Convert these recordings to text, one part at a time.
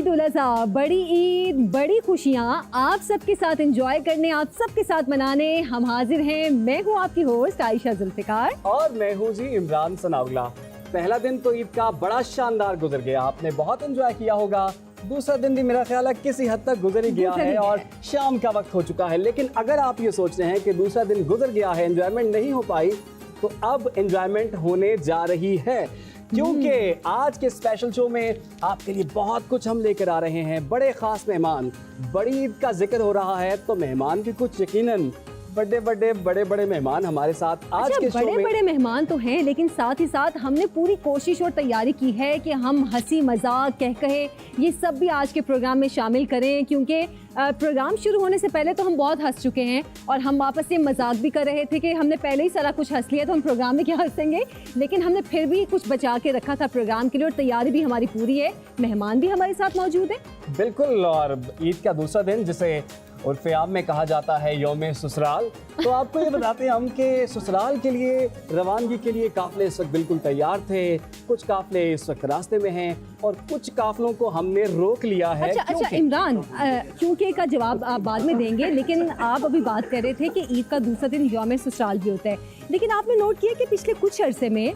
ईद उल अज़हा, बड़ी ईद, बड़ी खुशियाँ आप सबके साथ एंजॉय करने, आप सबके साथ मनाने हम हाजिर हैं। मैं हूँ आपकी होस्ट आयशा जुल्फ़िकार और मैं हूँ जी इमरान सनाउल्लाह। पहला दिन तो ईद का बड़ा शानदार गुजर गया, आपने बहुत एंजॉय किया होगा। दूसरा दिन भी मेरा ख्याल है किसी हद तक गुजर ही गया है और शाम का वक्त हो चुका है। लेकिन अगर आप ये सोच रहे हैं कि दूसरा दिन गुजर गया है, एंजॉयमेंट नहीं हो पाई, तो अब एंजॉयमेंट होने जा रही है, क्योंकि आज के स्पेशल शो में आपके लिए बहुत कुछ हम लेकर आ रहे हैं। बड़े खास मेहमान, बड़ी ईद का जिक्र हो रहा है तो मेहमान भी कुछ यकीनन बड़े मेहमान हमारे साथ आज के शो में। बड़े मेहमान तो हैं, लेकिन साथ ही साथ हमने पूरी कोशिश और तैयारी की है कि हम हंसी मजाक कह कहे ये सब भी आज के प्रोग्राम में शामिल करें, क्योंकि प्रोग्राम शुरू होने से पहले तो हम बहुत हंस चुके हैं और हम वापस से मजाक भी कर रहे थे कि हमने पहले ही सारा कुछ हंस लिया तो हम प्रोग्राम में क्या हंसेंगे, लेकिन हमने फिर भी कुछ बचा के रखा था प्रोग्राम के लिए और तैयारी भी हमारी पूरी है। मेहमान भी हमारे साथ मौजूद है। बिल्कुल, और ईद का दूसरा दिन जिसे उर्फ़े आम में कहा जाता है यौम ससुराल, तो आपको ये बताते हैं हम कि ससुराल के लिए रवानगी के लिए काफ़िले इस वक्त बिल्कुल तैयार थे। कुछ काफ़िले इस वक्त रास्ते में हैं और कुछ काफ़िलों को हमने रोक लिया है। अच्छा इमरान, क्योंकि का जवाब आप बाद में देंगे, लेकिन आप अभी बात कर रहे थे कि ईद का दूसरा दिन यौम ससुराल भी होता है, लेकिन आपने नोट किया कि पिछले कुछ अरसे में,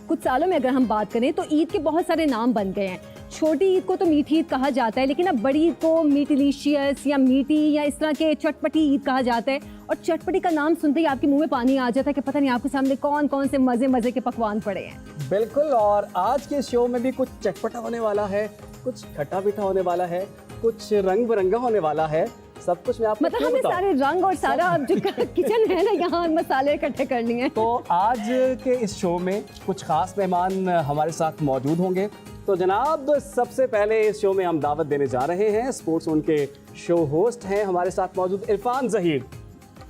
कुछ सालों में अगर हम बात करें तो ईद के बहुत सारे नाम बन गए हैं। छोटी ईद को तो मीठी ईद कहा जाता है, लेकिन अब बड़ी ईद को मीटिलीशियस या मीठी या इस तरह के चटपटी ईद कहा जाता है। और चटपटी का नाम सुनते ही आपके मुंह में पानी आ जाता है कि पता नहीं आपके सामने कौन कौन से मजे के पकवान पड़े हैं। बिल्कुल, और आज के शो में भी कुछ चटपटा होने वाला है, कुछ खट्टा मीठा होने वाला है, कुछ रंग बिरंगा होने वाला है। सब कुछ मैं आपको मतलब हमें सारे रंग और सारा अब जो किचन है ना, यहाँ मसाले इकट्ठे कर लिए हैं। तो आज के इस शो में कुछ खास मेहमान हमारे साथ मौजूद होंगे। तो जनाब, सबसे पहले इस शो में हम दावत देने जा रहे हैं, स्पोर्ट्स उनके शो होस्ट हैं हमारे साथ मौजूद इरफान ज़हीर।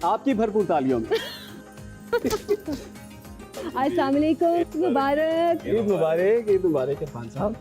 आपकी भरपूर तालियों में अस्सलाम वालेकुम, मुबारक। ईद मुबारक, ईद मुबारक। इरफान साहब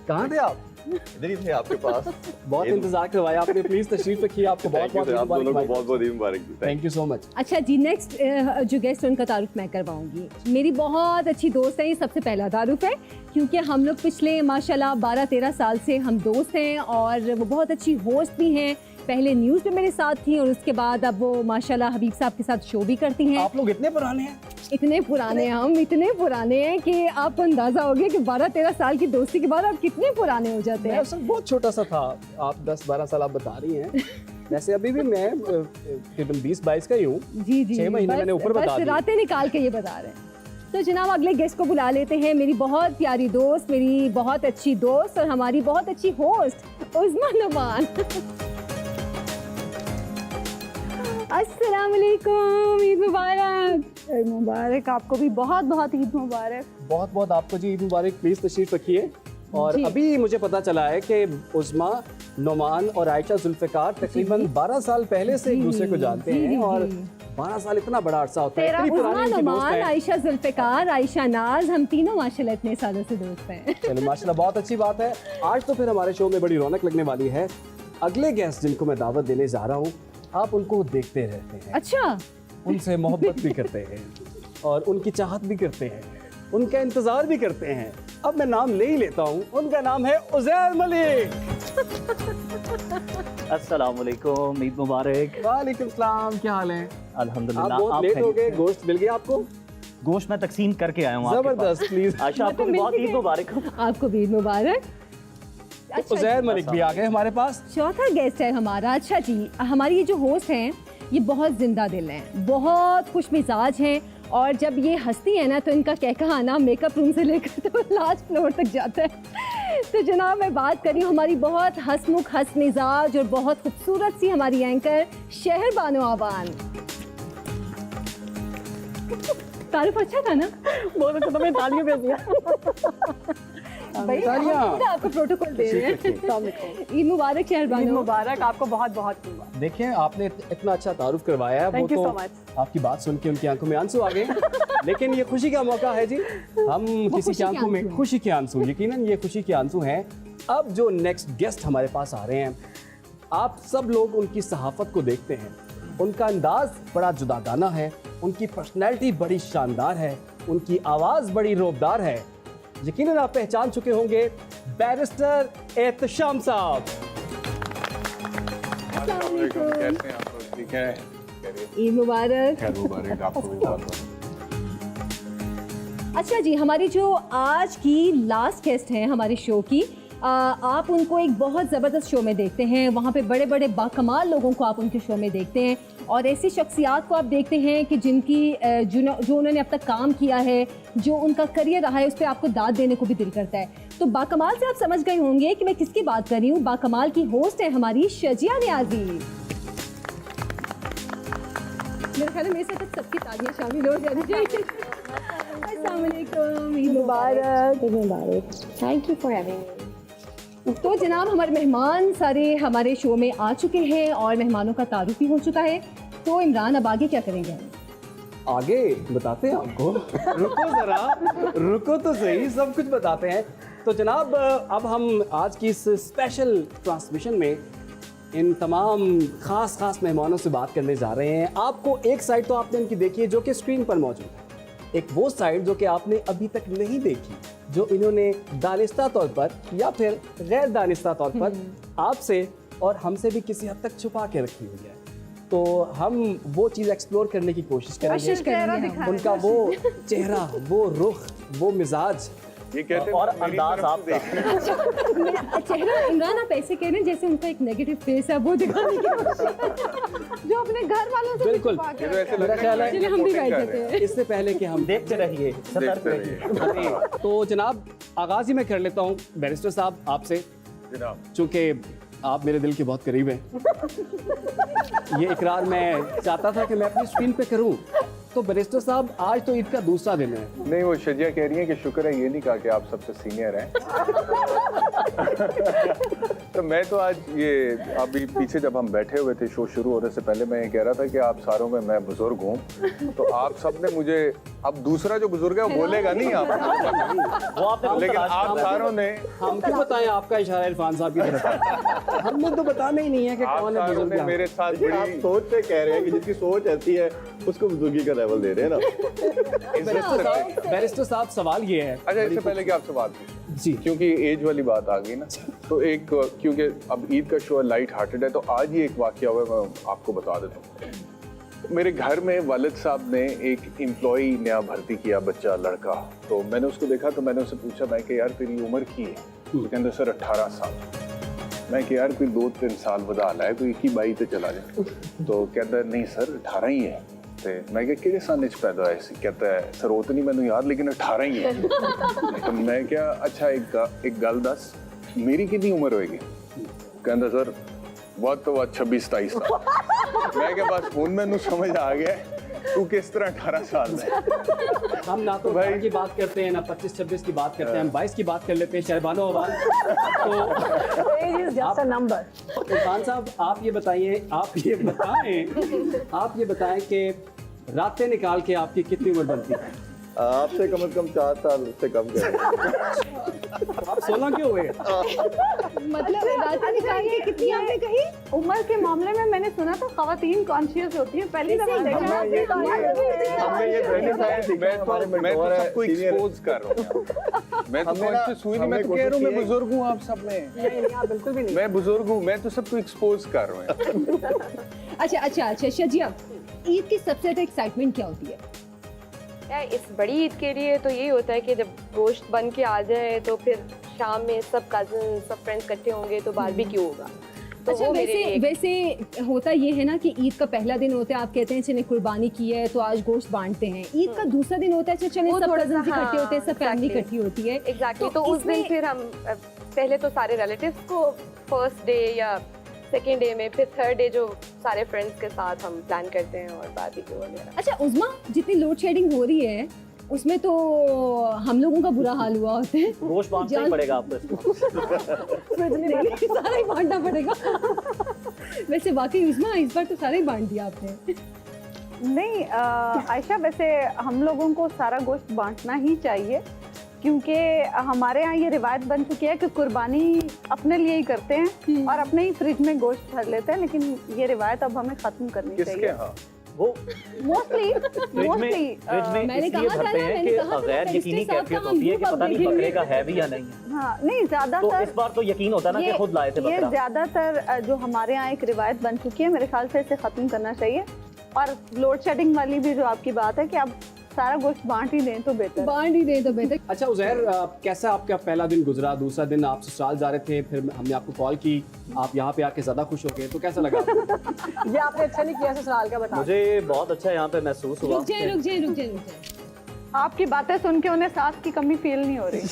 कहाँ थे आप? इधर ही थे आपके पास। बहुत इंतजार करवाया आपने, प्लीज तशरीफ रखिए। आपको बहुत बहुत मुबारक। Thank you so much. अच्छा जी, नेक्स्ट जो गेस्ट उनका तारुफ मैं करवाऊंगी। मेरी बहुत अच्छी दोस्त है, ये सबसे पहला तारुफ है, क्योंकि हम लोग पिछले माशाल्लाह 12-13 साल से हम दोस्त हैं और वो बहुत अच्छी होस्ट भी हैं। पहले न्यूज़ पे मेरे साथ थी और उसके बाद अब वो माशाल्लाह हबीब साहब के साथ शो भी करती हैं। आप लोग इतने पुराने हैं? इतने पुराने, हम इतने पुराने हैं कि आपको अंदाज़ा हो गया कि 12-13 साल की दोस्ती के बाद आप कितने पुराने हो जाते हैं। मैं बहुत छोटा सा था, आप 10-12 साल आप बता रही हैं। वैसे अभी भी मैं तकरीबन 20-22 का ही हूँ। जी 6 महीने मैंने ऊपर बता दिए। रातें निकाल के ये बता रहे हैं। तो जनाब, अगले गेस्ट को बुला लेते हैं। मेरी बहुत प्यारी दोस्त, मेरी बहुत अच्छी दोस्त और हमारी बहुत अच्छी होस्ट उज़मा नुमान। अस्सलाम वालेकुम, ईद मुबारक। ईद मुबारक, आपको भी बहुत बहुत ईद मुबारक। बहुत बहुत आपको जी ईद मुबारक। प्लीज तशरीफ रखिए। और अभी मुझे पता चला है कि उज़मा नुमान और आयशा जुल्फ़िकार तकरीबन 12 साल पहले से एक दूसरे को जानते हैं और 12 साल इतना बड़ा अरसा होता है। उज़मा नुमान, आयशा जुल्फ़िकार, आयशा नाज, हम तीनों माशाल्लाह इतने सालों से दोस्त हैं। चलिए माशाल्लाह, बहुत अच्छी बात है। आज तो फिर हमारे शो में बड़ी रौनक लगने वाली है। अगले गेस्ट जिनको मैं दावत देने जा रहा हूँ, आप उनको देखते रहते हैं। अच्छा, उनसे मोहब्बत भी करते हैं और उनकी चाहत भी करते हैं, उनका इंतजार भी करते हैं। अब मैं नाम ले ही लेता हूँ, उनका नाम है उज़ैर मलिक। अस्सलाम वालेकुम, ईद मुबारक। वालेकुम सलाम, क्या हाल है? अल्हम्दुलिल्लाह। आप बहुत लेट हो गए, गोश्त मिल गया आपको? गोश्त मैं तकसीम करके आया हूँ। जबरदस्त, प्लीज। आयशा, आपको भी बहुत ईद मुबारक। आपको भी ईद मुबारक। उज़ैर मलिक भी आ गए हमारे पास। चौथा गेस्ट है हमारा। अच्छा जी, हमारी ये जो होस्ट हैं ये बहुत जिंदा दिल हैं, बहुत खुश मिजाज हैं और जब ये हंसती है ना तो इनका कहका आना मेकअप रूम से लेकर तो लास्ट फ्लोर तक जाता है। तो जनाब, मैं बात कर रही हूँ हमारी बहुत हंसमुख, हंस मिजाज और बहुत खूबसूरत सी हमारी एंकर शहर बानो आबान। तारीफ अच्छा था ना? बहुत अच्छा, मैं तालियां भेज दिया। आपको प्रोटोकॉल दे रहे हैं। ईद मुबारक शहर ईद बानो। मुबारक, आपको बहुत बहुत मुबारक। देखिए, आपने इतना अच्छा तारुफ करवाया है, वो Thank you तो so much. आपकी बात सुन के उनकी आंखों में आंसू आ गए। लेकिन ये खुशी का मौका है जी, हम किसी की आंखों में खुशी के आंसू, यकीनन ये खुशी के आंसू हैं। अब जो नेक्स्ट गेस्ट हमारे पास आ रहे हैं, आप सब लोग उनकी सहाफत को देखते हैं, उनका अंदाज बड़ा जुदागाना है, उनकी पर्सनैलिटी बड़ी शानदार है, उनकी आवाज़ बड़ी रोबदार है। यकीनन आप पहचान चुके होंगे बैरिस्टर एहतशाम साहब। कैसे हैं आप लोग? ठीक है? ईद मुबारक। खैर मुबारक आपको भी बहुत। अच्छा जी, हमारी जो आज की लास्ट गेस्ट हैं हमारे शो की, आप उनको एक बहुत ज़बरदस्त शो में देखते हैं, वहाँ पे बड़े बड़े बाकमाल लोगों को आप उनके शो में देखते हैं और ऐसी शख्सियात को आप देखते हैं कि जिनकी जो उन्होंने अब तक काम किया है, जो उनका करियर रहा है, उस पर आपको दाद देने को भी दिल करता है। तो बाकमाल से आप समझ गए होंगे कि मैं किसकी बात कर रही हूँ। बाकमाल की होस्ट है हमारी शजिया नियाज़ी। मेरे ख्याल में मेरे साथ सबकी तालियां शामिल हो जानी चाहिए। अस्सलाम वालेकुम, ईद मुबारक। Thank you for having me. तो जनाब, हमारे मेहमान सारे हमारे शो में आ चुके हैं और मेहमानों का तारुफ भी हो चुका है। तो इमरान, अब आगे क्या करेंगे? आगे बताते हैं आपको। रुको जरा, रुको तो सही, सब कुछ बताते हैं। तो जनाब, अब हम आज की इस स्पेशल ट्रांसमिशन में इन तमाम खास मेहमानों से बात करने जा रहे हैं। आपको एक साइड तो आपने इनकी देखी है जो कि स्क्रीन पर मौजूद है, एक वो साइड जो कि आपने अभी तक नहीं देखी, जो इन्होंने दानिस्ता तौर पर या फिर गैर दानिस्ता तौर पर आपसे और हमसे भी किसी हद तक छुपा के रखी हुई है। तो हम वो चीज़ एक्सप्लोर करने की कोशिश करेंगे, उनका वो चेहरा, वो रुख, वो मिजाज, ये कहते हैं और मेरी अंदाज तरफ से आपका। मेरा चेहरा, इमरान आप ऐसे कह रहे हैं जैसे उनका एक नेगेटिव फेस है, वो दिखाने की कोशिश जो अपने घर वालों से बिल्कुल। ये तो ऐसे लग मेरा रहा ख्याल है चलिए हम भी बैठ जाते हैं। इससे पहले कि हम देखते रहिए, सतर्क देखते रहिए। रहिए। तो जनाब, आगाज़ ही मैं कर लेता हूँ बैरिस्टर साहब आपसे, जनाब चूँकि आप मेरे दिल के बहुत करीब हैं। ये इकरार मैं चाहता था कि मैं अपनी स्क्रीन पे करूं। तो बैरिस्टर साहब, आज तो ईद का दूसरा दिन है। नहीं, वो शजिया कह रही है कि शुक्र है ये नहीं कहा कि आप सबसे सीनियर हैं। तो मैं तो आज ये अभी पीछे जब हम बैठे हुए थे शो शुरू होने से पहले, मैं ये कह रहा था कि आप सारों में मैं बुजुर्ग हूँ, तो आप सब ने मुझे, अब दूसरा जो बुजुर्ग है वो बोलेगा नहीं आप, वो आपने लेकिन आप सारों ने, हम क्यों बताएं आपका इशारा इरफान साहब की तरफ है? हमने तो बताना ही नहीं है कि आप कौन है सारों बुजुर्ग ने यहाँ। मेरे साथ आप बड़ी सोच से कह रहे हैं कि जिसकी सोच ऐसी है उसको बुजुर्गी का लेवल दे रहे हैं ना। बैरिस्टर साहब, सवाल ये है। अच्छा, इससे पहले कि आप सवाल पूछें, जी, क्योंकि एज वाली बात आ गई ना, तो एक, क्योंकि अब ईद का शो लाइट हार्टेड है, तो आज ही एक वाकया हुआ, मैं आपको बता देता हूँ। मेरे घर में वालिद साहब ने एक एम्प्लॉई नया भर्ती किया, बच्चा लड़का। तो मैंने उसको देखा, तो मैंने उससे पूछा, मैं कि यार तेरी उम्र की है? तो कहते सर 18 साल। मैं कि यार कोई 2-3 साल बधा ला है, कोई 21-22 पे चला जाए। तो कहता है नहीं सर 18 ही है। मैं क्या किहड़े सन च पैदा होया सी? कहता है सर वो तो नहीं मैंने याद, लेकिन 18 ही है। तो मैं क्या, अच्छा एक गल दस, मेरी कितनी उम्र होएगी? कहता सर बहुत तो 26-27 साल। मैं क्या बस हुन मैनू समझ आ गया तू किस तरह 18 साल में। हम ना तो भाई की बात करते हैं, ना 25-26 की बात करते हैं, हम 22 की बात कर लेते हैं। शहबानो अवान, तो age is just a number. Irfan साहब, आप ये बताएं कि रातें निकाल के आपकी कितनी उम्र बनती है? आपसे कम से कम 4 साल से कम करें। आप 16 क्यों हुए? मतलब रात निकाल के कितनी आपने कही? उम्र के मामले में मैंने सुना था खवातीन कॉन्शियस होती है, पहली दफा देखा। मैं तो सबको एक्सपोज कर रहा हूँ। मैं तो आपसे सुई नहीं, मैं तो कह रहा हूँ मैं बुजुर्ग हूँ आप सब में। बिल्कुल भी नहीं। मैं बुजुर्ग हूँ, मैं तो सबको एक्सपोज कर रहा हूँ। अच्छा, शजिया, ईद की सबसे ज़्यादा एक्साइटमेंट क्या होती है? यार इस बड़ी ईद के लिए तो यही होता है कि जब गोश्त बन के आ जाए तो फिर शाम में सब कज़न, सब फ्रेंड्स इकट्ठे होंगे तो बारबेक्यू होगा। तो अच्छा, वो मेरे लिए वैसे होता ये है ना कि ईद का पहला दिन होता है, आप कहते हैं चले कुर्बानी की है तो आज गोश्त बांटते हैं। ईद का दूसरा दिन होता है, चले वो सब थोड़ा कज़न सा, इकट्ठे होते हैं, सब फैमिली exactly. इकट्ठी होती है। एग्जैक्टली। तो उस दिन फिर हम पहले तो सारे रिलेटिव्स को फर्स्ट डे या सेकेंड डे में, फिर थर्ड डे जो सारे फ्रेंड्स के साथ हम प्लान करते हैं और बारबेक्यू वगैरह। अच्छा उज़्मा, जितनी लोड शेडिंग हो रही है उसमें तो हम लोगों का बुरा हाल हुआ होता है। गोश्त बांटना ही पड़ेगा आपको इसको। सारा ही बांटना पड़ेगा। वैसे वाकई उज़्मा, इस बार तो सारा ही बांट दिया आपने। नहीं आयशा, वैसे हम लोगों को सारा गोश्त बांटना ही चाहिए, क्योंकि हमारे यहाँ ये रिवायत बन चुकी है कि कुर्बानी अपने लिए ही करते हैं और अपने ही फ्रिज में गोश्त भर लेते हैं, लेकिन ये रिवायत अब हमें खत्म करनी किसके चाहिए। यहाँ? वो मोस्टली फ्रिज में मैंने इसलिए कहा था भरते ना, हैं मैंने कि कहा था गैर ना, यकीनी मिस्टर साहब कैफियत का होती है कि हम पता नहीं देखेंगे। बकरे का है भी या नहीं है। हाँ नहीं तो ज्यादातर इस बार तो यकीन होता है ना कि खुद लाए थे ये बकरा। ज्यादातर जो हमारे यहाँ एक रिवायत बन चुकी है, मेरे ख्याल से इसे खत्म करना चाहिए। और लोड शेडिंग वाली भी जो आपकी बात है कि आप सारा गोश्त बांट ही दें तो बेहतर है। बांट ही दे तो बेहतर। अच्छा उजैर, कैसा आपका पहला दिन गुजरा? दूसरा दिन आप ससुराल जा रहे थे, फिर हमने आपको कॉल की, आप यहाँ पे आके ज्यादा खुश हो गए, तो कैसा लगा आपको? ये आपने अच्छा नहीं किया ससुराल का, बता। मुझे बहुत अच्छा यहाँ पे महसूस हुआ। रुक जाए रुक जाए रुक जाए रुक जाए। आपकी बातें सुन के उन्हें सास की कमी फील नहीं हो रही।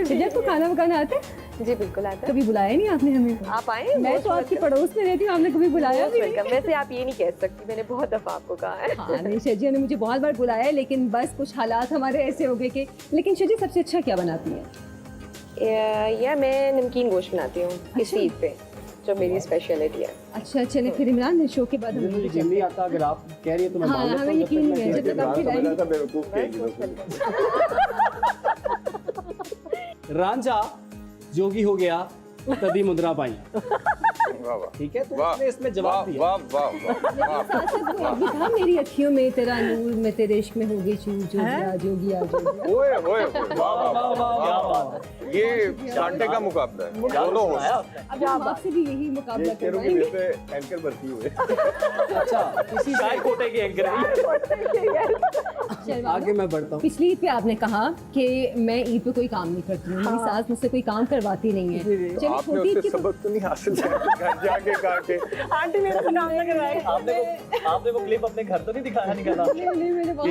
शिजत को खाना पकाना आता है? जी बिल्कुल आता है। कभी बुलाया नहीं आपने हमें? आप आए, मैं तो आपकी पड़ोस में रहती हूँ, आपने कभी बुलाया भी नहीं। वेलकम। वैसे आप ये नहीं कह सकती, मैंने बहुत दफा आपको कहा है। हाँ नहीं, शजिया ने मुझे बहुत बार बुलाया है, लेकिन बस कुछ हालात हमारे ऐसे हो गए कि। लेकिन शजिया सबसे अच्छा क्या बनाती है? या मैं नमकीन गोश्त बनाती हूँ इस ईद पे, जो मेरी स्पेशलिटी है। अच्छा चले फिर इमरान, शो के बाद हम मुझे यकीन नहीं आता, अगर आप कह रही है तो मैं हाँ, मान लेता हमें हूँ, जब यकीन तक नहीं है, मैं जब तक आप इमरान खिलाएंगे। समझ रहा था बेवकूफ कहेगी। रांझा जोगी हो गया, तदी मुद्रा पाई। वाह वाह ठीक है, तो वाह उसने इसमें वाह जवाब दिया। वाह वाह वाह साथ साथ वो भी था, मेरी अखियों में तेरा नूर, मैं तेरे इश्क में होगी चूर, जोगिया जोगिया जोगिया। ओए ओए वाह वाह वाह वाह। ये कांटे का मुकाबला है, दोनों हो। अब हम आपसे भी यही मुकाबला ये शेरों की करवाएंगे। वजह से एंकर भर्ती हुए। अच्छा, इसी चाय कोटे की एंकर चल, आगे मैं बढ़ता हूँ। पिछली ईद पे आपने कहा कि मैं ईद पे कोई काम नहीं करती हूँ, मेरी सास मुझसे कोई काम करवाती नहीं है। चलिए आपने छोटी ईद उससे की तो सबक तो नहीं हासिल किया घर जाके कहा कि आंटी मेरे से काम ना करवाए। आपने वो क्लिप अपने घर तो नहीं दिखाया निकाला?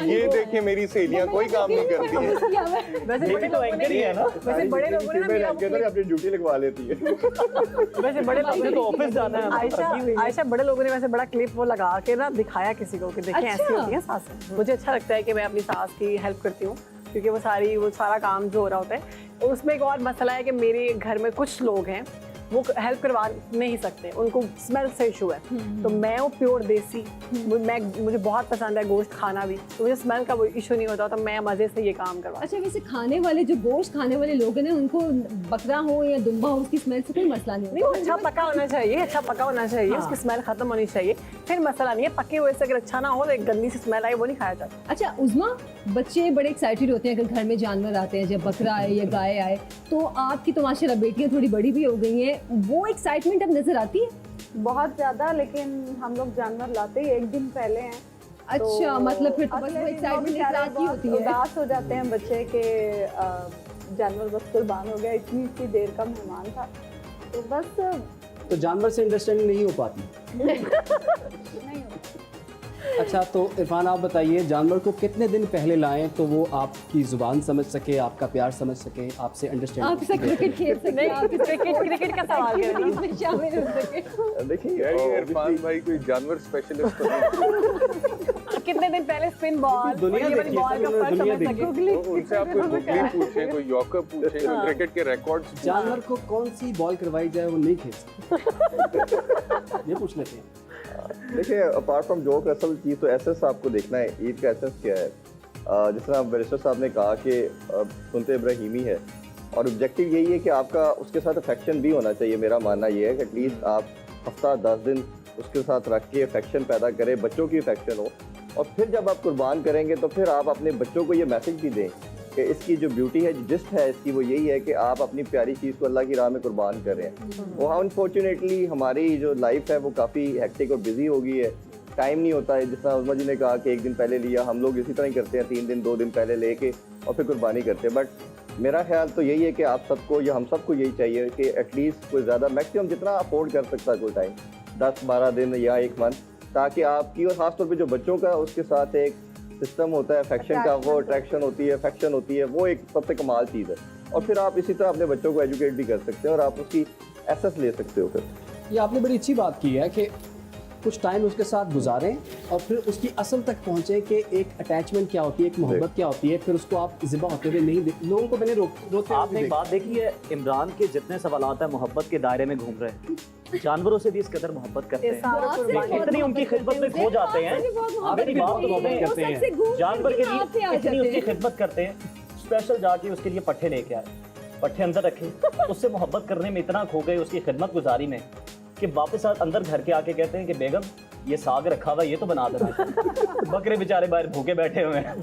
ये देखिए मेरी सहेलियां कोई काम नहीं करती हैं। वैसे ये भी तो एंकर ही है ना। वैसे बड़े लोगों ने ना मेरा एंकर तो अपनी ड्यूटी लगवा लेती है। वैसे बड़े लोगों आपने ने तो ऑफिस जाना है। आयशा बड़े लोगों ने वैसे बड़ा क्लिप वो लगा के ना दिखाया किसी को कि देखिए ऐसी अच्छा। होती है सास। मुझे अच्छा लगता है कि मैं अपनी सास की हेल्प करती हूँ, क्योंकि वो सारा काम जो हो रहा होता है। और उसमें एक और मसला है कि मेरे घर में कुछ लोग हैं वो हेल्प करवा नहीं सकते, उनको स्मेल से इशू है। तो मैं वो प्योर देसी, मुझे बहुत पसंद है गोश्त खाना भी, तो मुझे स्मेल का वो इशू नहीं होता, तो मैं मजे से ये काम करवा। अच्छा वैसे खाने वाले जो गोश्त खाने वाले लोग हैं ना, उनको बकरा हो या दुम्बा हो, उसकी स्मेल से कोई मसला नहीं नहीं, वो होता। अच्छा पका होना चाहिए, अच्छा पका होना चाहिए, उसकी स्मेल खत्म होनी चाहिए, फिर मसला नहीं है। पके हुए से अगर अच्छा ना हो तो एक गंदी सी स्मेल आए, वो नहीं खाया जाता। अच्छा उज़मा, बच्चे बड़े एक्साइटेड होते हैं अगर घर में जानवर आते हैं, जब बकरा आए या गाय आए, तो आपकी तो माशाल्लाह बेटियां थोड़ी बड़ी भी हो गई हैं, वो एक्साइटमेंट अब नजर आती है? बहुत ज्यादा, लेकिन हम लोग जानवर लाते ही एक दिन पहले हैं। अच्छा मतलब फिर तो बस वो अगले दिन एक्साइटमेंट बेचारे इकरार की बहुत होती है। उदास हो जाते हैं बच्चे के, जानवर बस कुर्बान हो गया, इतनी देर का मेहमान था, तो बस तो जानवर से अंडरस्टैंडिंग नहीं हो पाती। नहीं होता। अच्छा तो इरफान आप बताइए, जानवर को कितने दिन पहले लाएं तो वो आपकी जुबान समझ सके, आपका प्यार समझ सके, आपसे अंडरस्टैंड आप से क्रिकेट खेल सकते हैं, आप क्रिकेट का सवाल कर रही हूँ। इसमें शामिल हो सके। देखिए यार ये ये इरफान भाई कोई जानवर स्पेशलिस्ट तो नहीं। कितने दिन पहले स्पिन बॉल दुनिया और ये वाली देखी है, बॉल का सब फर्क दुनिया समझ देखी है। सके। तो उनसे आप कोई गुगली पूछे, कोई यॉर्कर पूछे, कोई क्रिकेट के रिकॉर्ड्स। जानवर को कौन सी बॉल करवाई जाए वो नहीं खेल सकते। ये पूछ लेते हैं। देखिए अपार्ट फ्रॉम जोक, असल चीज़ तो एसेस आपको देखना है, ईद का एसेस क्या है। जिस तरह बैरिस्टर साहब ने कहा कि सुनते इब्राहिमी है, और ऑब्जेक्टिव यही है कि आपका उसके साथ अफेक्शन भी होना चाहिए। मेरा मानना ये है कि एटलीस्ट आप हफ्ता 10 दिन उसके साथ रख के अफेक्शन पैदा करें, बच्चों की अफेक्शन हो, और फिर जब आप कुर्बान करेंगे तो फिर आप अपने बच्चों को ये मैसेज भी दें कि इसकी जो ब्यूटी है, जो जिस्ट है इसकी, वो यही है कि आप अपनी प्यारी चीज़ को अल्लाह की राह में कुर्बान करें। वो अनफॉर्चुनेटली हमारी जो लाइफ है वो काफ़ी हेक्टिक और बिजी हो गई है, टाइम नहीं होता है। जिस तरह उज़मा जी ने कहा कि एक दिन पहले लिया, हम लोग इसी तरह ही करते हैं, 3 दिन 2 दिन पहले लेके और फिर कुर्बानी करते हैं। बट मेरा ख्याल तो यही है कि आप सबको या हम सबको यही चाहिए कि एटलीस्ट कोई ज़्यादा मैक्सिमम जितना अफोर्ड कर सकता है कोई टाइम, 10-12 दिन या 1 मंथ, ताकि आपकी और ख़ासतौर पर जो बच्चों का उसके साथ एक सिस्टम होता है अफेक्शन का, वो अट्रैक्शन होती है, अफेक्शन होती है, वो एक सबसे कमाल चीज़ है। और फिर आप इसी तरह अपने बच्चों को एजुकेट भी कर सकते हैं और आप उसकी एसेस ले सकते हो। फिर ये आपने बड़ी अच्छी बात की है कि कुछ टाइम उसके साथ गुजारें और फिर उसकी असल तक पहुंचे कि एक अटैचमेंट क्या होती है, एक मोहब्बत क्या होती है, फिर उसको आप ज़िबा होते हुए नहीं लोगों को मैंने रोते हुए आपने भी एक बात देखी है, इमरान के जितने सवालात हैं मोहब्बत के दायरे में घूम रहे हैं। जानवरों से भी इस कदर मोहब्बत करते हैं, इतनी उनकी खिदमत में खो जाते हैं। मेरी बात मोहब्बत करते हैं, जानवर के लिए इतनी उसकी खिदमत करते हैं, स्पेशल जाके उसके लिए पट्ठे लेके आए, पट्ठे अंदर रखे, उससे मोहब्बत करने में इतना खो गए उसकी खिदमत गुजारी में कि वापस अंदर घर के आके कहते हैं कि बेगम ये साग रखा हुआ है, ये तो बना देना। बकरे बेचारे बाहर भूखे बैठे हुए हैं।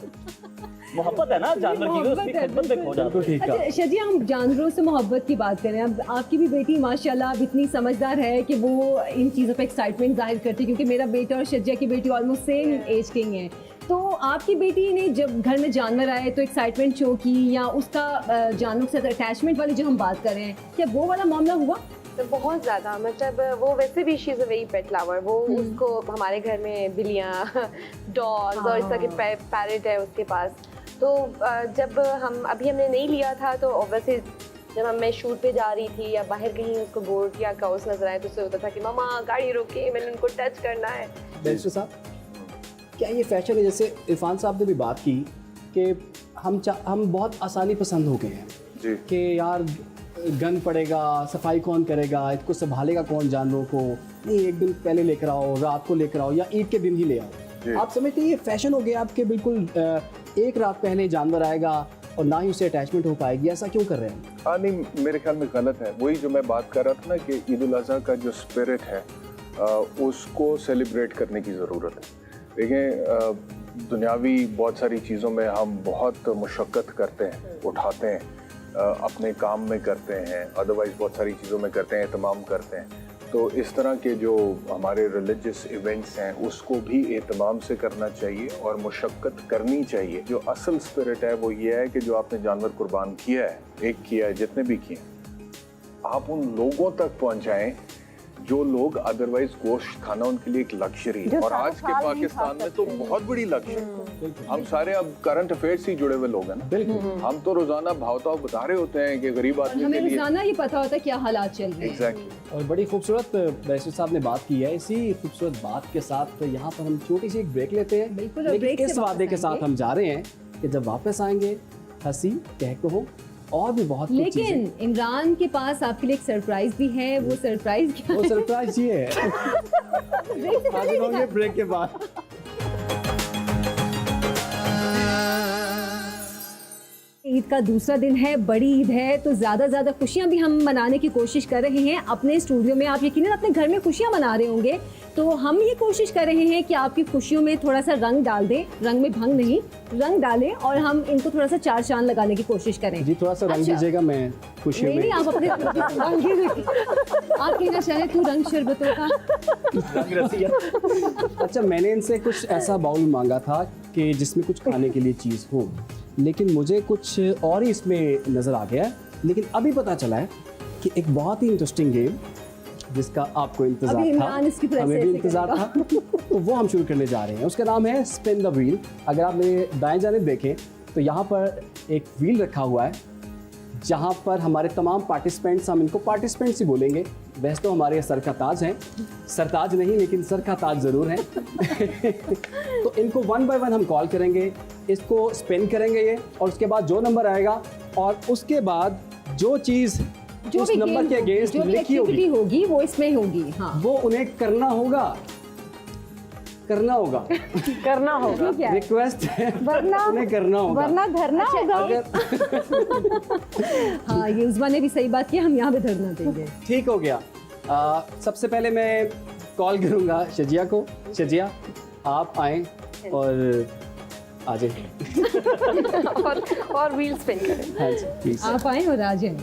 मोहब्बत है ना जानवर की, तो उसकी खिदमत में खो जाते हैं। ठीक है। अच्छा शजिया, हम जानवरों से मोहब्बत की बात करें, अब आपकी भी बेटी माशाल्लाह अब इतनी समझदार है कि वो इन चीज़ों पे एक्साइटमेंट जाहिर करती है, क्योंकि मेरा बेटा और शजिया की बेटी ऑलमोस्ट सेम एज के ही हैं। तो आपकी बेटी ने जब घर में जानवर आए तो एक्साइटमेंट शो की, या उसका जानवर के साथ अटैचमेंट वाली जो हम बात कर रहे हैं, क्या वो वाला मामला हुआ? तो बहुत ज़्यादा, मतलब वो वैसे भी she is a very pet lover. वो उसको हमारे घर में बिल्लियाँ, डॉग्स और इस तरह के पैरेट है उसके पास। तो जब हमने नहीं लिया था, तो ऑब्वियसली जब मैं शूट पे जा रही थी या बाहर कहीं उसको गोट या काउस नजर आए, तो उससे होता था कि मामा गाड़ी रोके, मैंने उनको टच करना है। बैरिस्टर साहब, क्या ये फैशन है, जैसे इरफान साहब ने भी बात की कि हम बहुत आसानी पसंद हो गए हैं जी। कि यार गन पड़ेगा, सफाई कौन करेगा, इसको संभालेगा कौन जानवरों को, नहीं एक दिन पहले लेकर आओ, रात को लेकर आओ, या ईद के दिन ही ले आओ। आप समझते हैं ये फैशन हो गया आपके, बिल्कुल एक रात पहले जानवर आएगा और ना ही उसे अटैचमेंट हो पाएगी, ऐसा क्यों कर रहे हैं? हाँ नहीं, मेरे ख्याल में गलत है। वही जो मैं बात कर रहा था ना कि ईद उल अज़हा का जो स्पिरिट है उसको सेलिब्रेट करने की ज़रूरत है। देखें, दुनियावी बहुत सारी चीज़ों में हम बहुत मुशक्क़त करते हैं, उठाते हैं, अपने काम में करते हैं, अदरवाइज़ बहुत सारी चीज़ों में करते हैं, एहतमाम करते हैं। तो इस तरह के जो हमारे रिलीजियस इवेंट्स हैं उसको भी एहतमाम से करना चाहिए और मुशक्क़त करनी चाहिए। जो असल स्पिरिट है वो ये है कि जो आपने जानवर कुर्बान किया है, एक किया है, जितने भी किए, आप उन लोगों तक पहुंचाएं जो लोग अदरवाइज गोश्त खाना उनके लिए एक लग्जरी है। और आज के पाकिस्तान में तो बहुत बड़ी लग्जरी। हम सारे अब करंट अफेयर्स से जुड़े हुए लोग हैं ना। बिल्कुल। हम तो रोजाना भाव बता रहे होते हैं कि गरीब आदमी हमें के लिए। रोजाना ये पता होता है क्या हालात चल रहे हैं। एग्जैक्टली। और बड़ी खूबसूरत बैरिस्टर साहब ने बात की है। इसी खूबसूरत बात के साथ यहाँ पर हम छोटी सी एक ब्रेक लेते हैं। बिल्कुल, और लेकिन ब्रेक से इस वादे के वापस साथ आएंगे। हम जा रहे हैं कि जब वापस आएंगे हंसी कह कहो और भी बहुत कुछ चीजें। लेकिन इमरान के पास आपके लिए एक सरप्राइज भी है। वो सरप्राइज क्या वो सरप्राइज ये है। ब्रेक से पहले हाजिर होंगे ब्रेक के बाद। ईद का दूसरा दिन है, बड़ी ईद है, तो ज़्यादा से ज़्यादा खुशियाँ भी हम मनाने की कोशिश कर रहे हैं अपने स्टूडियो में। आप यकीनन अपने घर में खुशियाँ मना रहे होंगे, तो हम ये कोशिश कर रहे हैं कि आपकी खुशियों में थोड़ा सा रंग डाल दें, रंग में भंग नहीं, रंग डालें, और हम इनको थोड़ा सा चार चांद लगाने की कोशिश करें। जी थोड़ा सा रंग अच्छा। दीजिएगा, मैं खुशियों नहीं में। नहीं, आप अपने आप कहना चाहे तू रंग शरबतों का। अच्छा, मैंने इनसे कुछ ऐसा बाउल मांगा था कि जिसमें कुछ खाने के लिए चीज़ हो, लेकिन मुझे कुछ और ही इसमें नज़र आ गया है। लेकिन अभी पता चला है कि एक बहुत ही इंटरेस्टिंग गेम जिसका आपको अभी इंतजार था, इमरान इसकी तरफ हमें से भी ऐसे इंतजार था, तो वो हम शुरू करने जा रहे हैं। उसका नाम है स्पिन द व्हील। अगर आप मेरे दाएं जानिब देखें तो यहाँ पर एक व्हील रखा हुआ है, जहाँ पर हमारे तमाम पार्टिसिपेंट्स, हम इनको पार्टिसिपेंट्स ही बोलेंगे, वैसे तो हमारे सर का ताज हैं, सरताज नहीं लेकिन सर का ताज ज़रूर है। तो इनको 1 बाय 1 हम कॉल करेंगे, इसको स्पिन करेंगे ये, और उसके बाद जो नंबर आएगा और उसके बाद जो चीज़ जो उस भी नंबर गेम के होगी, अगेंस्ट जो भी लिखी एक्टिविटी होगी होगी वो इसमें होगी। हाँ, वो उन्हें करना होगा, करना होगा। करना होगा। ठीक है। रिक्वेस्ट है, वरना उन्हें करना होगा। वरना धरना होगा। हाँ, ये उस्मा ने भी सही बात की, हम यहाँ पे धरना देंगे। ठीक हो गया। सबसे पहले मैं कॉल करूँगा शजिया को। शजिया आप आएँ और आ जाए। और व्हील स्पिन करें। हाँ जी प्लीज। आप आए और आ जाएं।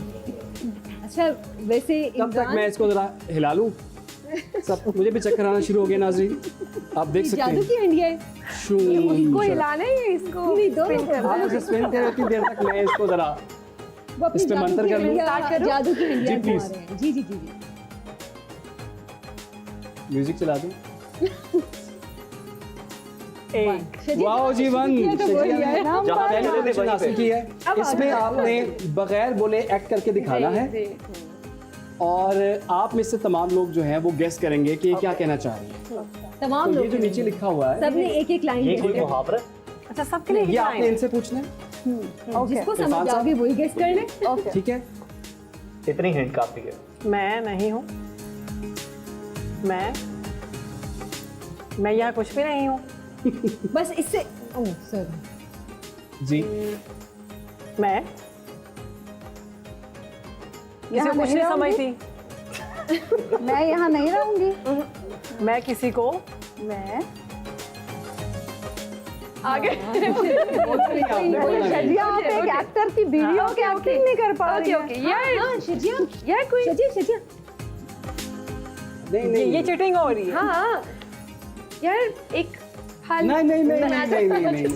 अच्छा, वैसे तब तक मैं इसको ज़रा हिला लूँ। सब मुझे भी चक्कर आना शुरू हो गया नाजरीन, आप देख सकते जादू हैं। की हंडिया है। शू इसको हिलाना ही, इसको नहीं, दो spin करना आप है। मुझे स्पिन करें उतनी देर तक मैं इसको ज़रा वो अपनी इस पे जादू मंत्र की कर लूं? हंडिया, जादू की हंडिया जी, घुमा please। रहे हैं। जी जी जी जी। म्यूजिक चला दूँ। एक शजिया, वाओ जी वन। शजिया तो बोल रही है। जहाँ पहली पहले पोजीशन हासिल की है। इसमें आपने बगैर बोले एक्ट करके दिखाना है, जी। और आप में से तमाम लोग जो हैं वो गेस करेंगे कि ये क्या कहना चाह रही है। तमाम तो ये लोग जो नीचे लिखा हुआ है, सबने एक एक लाइन ये गेस कोई करनी मुहावरा? अच्छा, सबके लिए ये आपने इनसे पूछना है, है। जिसको समझ इरफान आ साहब। गई वही गेस कर ले। ठीक है? इतनी हिंट काफी है। मैं नहीं हूँ, मैं यहाँ कुछ भी नहीं हूँ। बस इससे ओह सॉरी। जी मैं यहाँ किसी को कुछ नहीं नहीं समझती। मैं यहाँ नहीं रहूंगी। मैं किसी को मैं आगे शजिया, आप एक एक्टर की वीडियो की एक्टिंग नहीं कर पा रही ओके यार शजिया कोई शजिया नहीं नहीं ये चीटिंग हो रही है। हाँ यार एक हल नहीं नहीं नहीं बना नहीं नहीं नहीं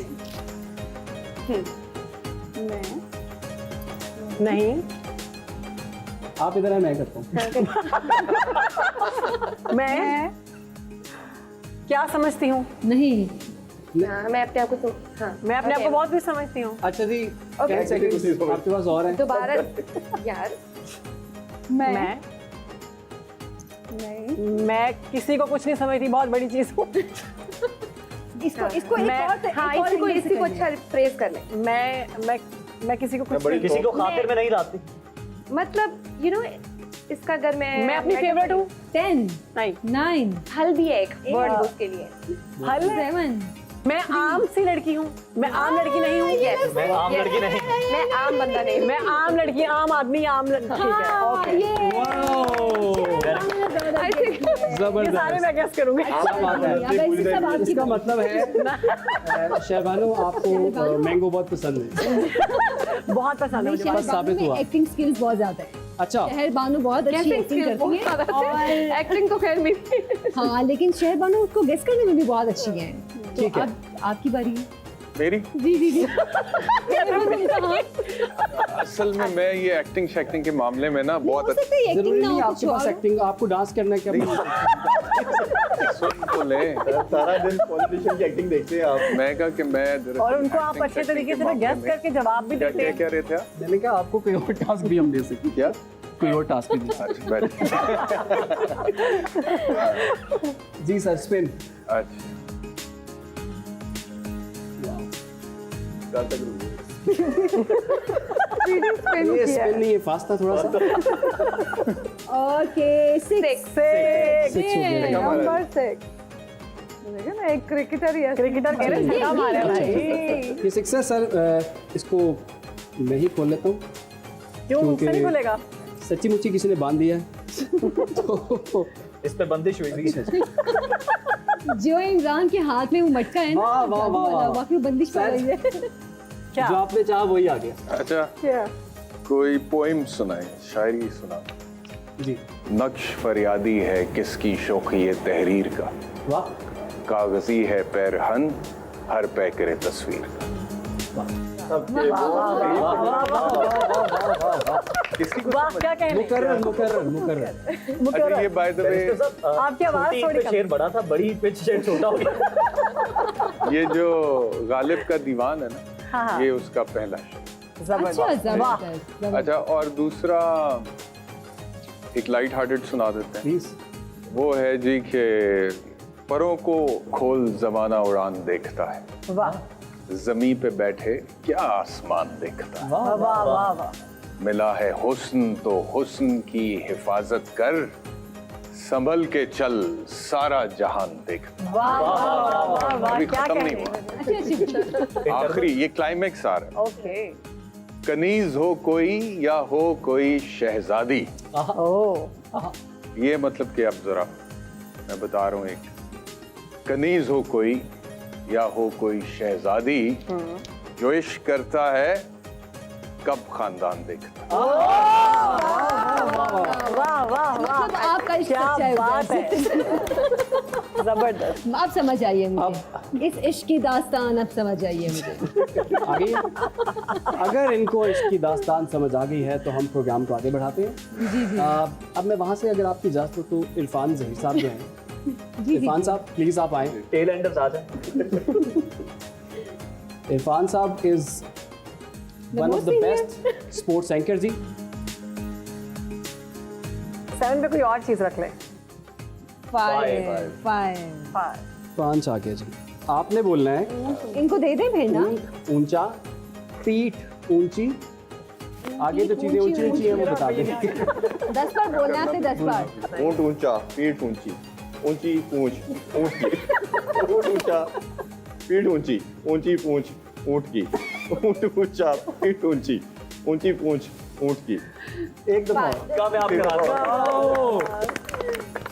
मैं नहीं, आप इधर है, मैं करता हूँ। मैं क्या समझती हूँ? नहीं हाँ, मैं अपने आप को हाँ मैं अपने आप को बहुत भी समझती हूँ। अच्छा जी 10 सेकंड आपके पास और है। दोबारा यार मैं मैं किसी को कुछ नहीं समझती, बहुत बड़ी चीज हूँ। इसको इसको एक मैं- और हाँ एक और इसको इंग्लिश इसी को से अच्छा फ्रेज कर ले। मैं किसी को कुछ बड़ी- किसी को खातिर में नहीं लाती। मतलब यू नो इसका अगर मैं अपनी फेवरेट हूँ। 10 नहीं, 9 हल भी है एक वर्ड उसके लिए। हल 7 मैं आम सी लड़की हूँ, मैं आम लड़की नहीं हूँ। Yes, मैं आम yes. लड़की नहीं। मैं आम बंदा नहीं। मैं आम लड़की, आम आदमी, आम लड़की। ठीक है, ओके। I think ये सारे जबरदस्त। मैं गेस करूंगी। क्या बात है। इसका मतलब है शहबानो आपको मैंगो बहुत पसंद है। बहुत पसंद है मुझे। बस साबित हुआ। एक्टिंग स्किल्स बहुत ज्यादा है। अच्छा शहर बानो बहुत अच्छी Guessing एक्टिंग skills करती बहुत है ज्यादा है। और एक्टिंग तो खैर मेरी। हाँ लेकिन शहर बानो उसको गेस करने में भी बहुत अच्छी है। ठीक है। अब आपकी बारी है। मेरी जी जी जी असल में मैं ये एक्टिंग शैक्टिंग के मामले में ना बहुत हो सकता है एक्टिंग जरूरी ना नहीं हो आपके कुछ पास और एक्टिंग, आपको डांस करना है क्या? सुन तो ले। सारा दिन पॉलिटिशियन की एक्टिंग देखते हैं आप। मैं कहा कि मैं दरअसल और उनको आप acting अच्छे शैक्टिंग तरीके के से मामले गेस में- करके जवाब भी क्या देते क्या हैं। कह रहे थे आप? मैंने कहा आपको कोई और टास्क भी हम दे सकते क्या? कोई और टास्क भी दे अच्छा बैठ। सकते। जी सर स्पिन। अच्छा कल तक रुक गए। ये स्पिन नहीं है, फास्ट था थोड़ा सा। ओके 6 6 हो गया। नंबर 6 देखा ना, एक क्रिकेटर ही है। क्रिकेटर कह रहे हैं छक्का मारे भाई। ये 6 है सर। इसको मैं ही खोल लेता हूँ क्यों मुझसे नहीं खुलेगा? सच्ची मुच्ची किसी ने बांध दिया है तो इस पे बंदिश हुई थी। जो इमरान के हाथ में वो मटका है ना, वाह, वाह, जादू वाह, वाला, वाह। वाकई बंदिश पड़ गई है। क्या? जो आपने चाहा वही आ गया। अच्छा क्या? कोई पोइम सुनाए, शायरी सुना। जी नक्श फरियादी है किसकी शौकी ये तहरीर का, वाह कागजी है पैरहन हर पैकरे तस्वीर का। किसी को वाह क्या कहने। मुकर्रर अच्छा ये बाय द वे आपकी आवाज छोटी थोड़ी पे शेर बड़ा था, बड़ी पे शेर छोटा हो गया। ये जो गालिब का दीवान है ना, हाँ। ये उसका पहला शेर। अच्छा जबरदस्त अच्छा और दूसरा एक लाइट हार्टेड सुना देते हैं। प्लीज। वो है जी के परों को खोल जमाना उड़ान देखता है, वाह जमी पे बैठे क्या आसमान देखता है। वाह वाह वाह वाह। मिला है हुस्न तो हुस्न की हिफाजत कर, संभल के चल सारा जहान देखता। वाह वाह वाह वाह अभी क्या खत्म नहीं कहने। हुआ, अच्छा आखिरी ये क्लाइमेक्स आ रहा है। ओके। कनीज हो कोई या हो कोई शहजादी, ओह ये मतलब कि अब जरा मैं बता रहा हूँ, एक कनीज हो कोई या हो कोई शहजादी, जो इश्क करता है कब खानदान देखता। वाह वाह वाह मतलब आपका इश्क क्या सच्चा है बात उधर है। से। जबरदस्त। आप समझ आइए मुझे इस इश्क की दास्तान, अब समझ आइए मुझे। आ गई है? अगर इनको इसकी दास्तान समझ आ गई है तो हम प्रोग्राम को आगे बढ़ाते हैं। जी जी अब मैं वहाँ से अगर आपकी इजाज़त हो तो इरफान जहीर साहब जो हैं, जी इरफान साहब प्लीज आप आए। टेल एंडर्स आ जाए। इरफान साहब is one of the best sports anchor जी। 7 पे कोई और चीज रख ले। 5 पांच आ गया जी। आपने बोलना है इनको दे दें फिर ना। ऊंचा, पीठ ऊंची, आगे जो चीजें ऊंची ऊंची है वो बता दें। 10 बार बोलना है आपने 10 बार। ऊंट ऊंचा, पीठ ऊंची, ऊंची पूंछ ऊंट की। ऊंट ऊंचा, पीठ ऊंची, ऊंची पूंछ ऊंट की। ऊंट ऊंचा, पीठ ऊंची, ऊंची पूंछ ऊंट की। एक दफा कामयाब करा।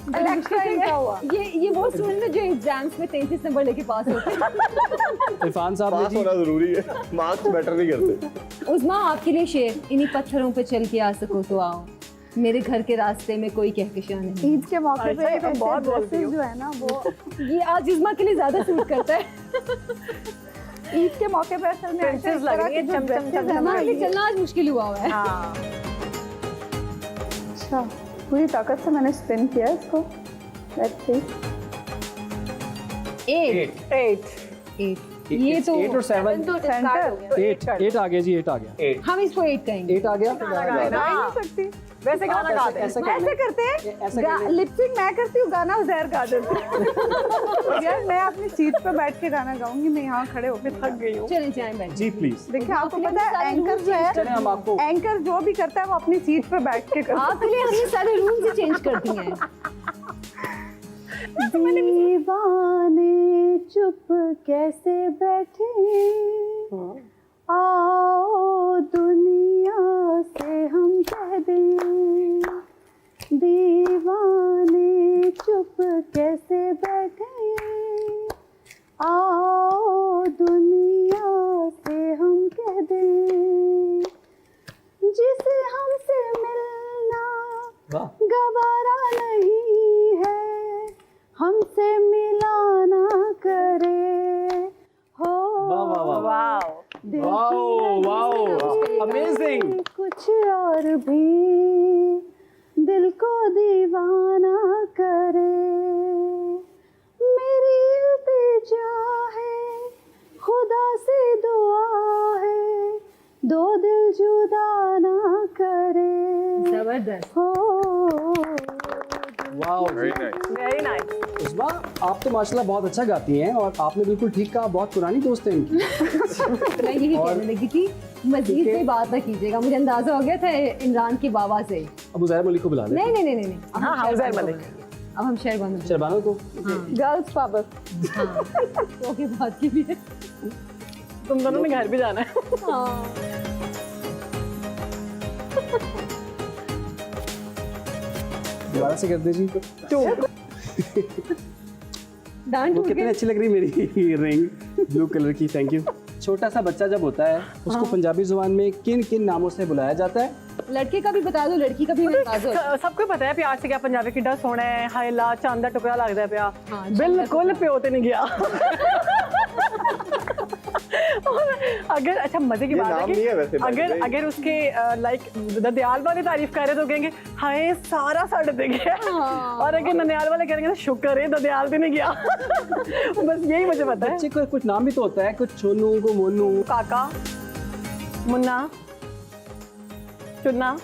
इलेक्शन क्या हुआ? ये वो स्टूडेंट है जो एग्जाम्स में 33 नंबर लेके पास होते हैं। इरफान साहब ने पास जी होना जरूरी है, मार्क्स मैटर नहीं करते। उस्मा आपके लिए शेर, इन्हीं पत्थरों पे चल के आ सको तो आओ, मेरे घर के रास्ते में कोई कहकशां नहीं। ईद के मौके पे अच्छा, ये तो ऐसे बहुत बोलती dresses हूँ। जो है ना वो ये आज उस्मा के लिए ज्यादा सूट करता है। ईद के मौके पे असल में ऐसे Princess इस लग तरह रही है, के जो चम, चम, dresses चम, है चम ना, उस्मा के लिए ये- चलना आज मुश्किल हुआ है। हाँ अच्छा पूरी ताकत से मैंने स्पिन किया इसको। Let's see. 8 8 ये तो 8 और 7 तो डिस्कार्ड हो गया। 8 आ गया जी, 8 आ गया, हम इसको 8 कहेंगे। 8 आ गया। गा नहीं सकती। वैसे गाना गाते हैं। ऐसा ऐसे करते हैं लिपसिंग मैं करती हूँ, गाना उज़ैर गा देते हैं। यार मैं अपनी सीट पे बैठ के गाना गाऊंगी, मैं यहाँ खड़े होकर थक गई हूँ। चलें जाएं बैठ। जी प्लीज। देखिए आपको पता है एंकर जो चलें हम आपको है, एंकर जो भी करता है वो अपनी सीट पे बैठ के करता है। आपके लिए हमने सारे रूल्स ही चेंज कर दिए हैं। दीवाने चुप कैसे बैठे, आओ दुनिया से हम कह दें। दीवाने चुप कैसे बैठे, आओ दुनिया से हम कह दें। जिसे हमसे मिलना गवारा नहीं है, हमसे मिलाना करे हो। वाह वाह वाह वाओ दिल वाओ, की वाओ, नगरी amazing। कुछ और भी दिल को दीवाना करे। मेरी इल्तिजा है, खुदा से दुआ है, दो दिल जुदा ना करे जबरदस्त। हो। Wow. Very nice. Very nice. Usma आप तो माशाल्लाह बहुत अच्छा गाती हैं, और आपने बिल्कुल ठीक कहा, बहुत पुरानी दोस्त हैं इनकी। मैं यही कहने लगी थी मजीद कोई बात ना कीजिएगा, मुझे अंदाजा हो गया था इमरान की बाबा से। अब उज़ैर मलिक को बुला लें। नहीं अब हाँ, हम उज़ैर शेरबानो मलिक। को- अब हम शेरबानो को- शरबानो को गर्ल्स पावर। हाँ ओके बात की भी है। तुम दोनों ने घर भी जाना है। दोबारा से कर दीजिए। डांट वो टूट कितनी गई। अच्छी लग रही मेरी रिंग ब्लू कलर की, थैंक यू। छोटा सा बच्चा जब होता है उसको पंजाबी जुबान में किन किन नामों से बुलाया जाता है? लड़के का भी बता दो, लड़की का भी बता दो। सबको पता है प्यार से क्या पंजाबी किड्डा सोना है, हायला चांदा टुकड़ा लगता है प्या। हाँ, बिल्कुल प्यो ते नहीं गया। और अगर अच्छा मजे की ये बात है नाम कि नहीं है वैसे, by the way। अगर उसके लाइक ददयाल वाले तारीफ कर रहे तो कहेंगे हाय सारा सड़ दे गया। और अगर ननियाल वाले कहेंगे तो शुक्र है ददयाल भी नहीं गया। बस यही मुझे पता है। बच्चे को कुछ नाम भी तो होता है, कुछ छोनू को मोनू। काका, मुन्ना, चुन्ना,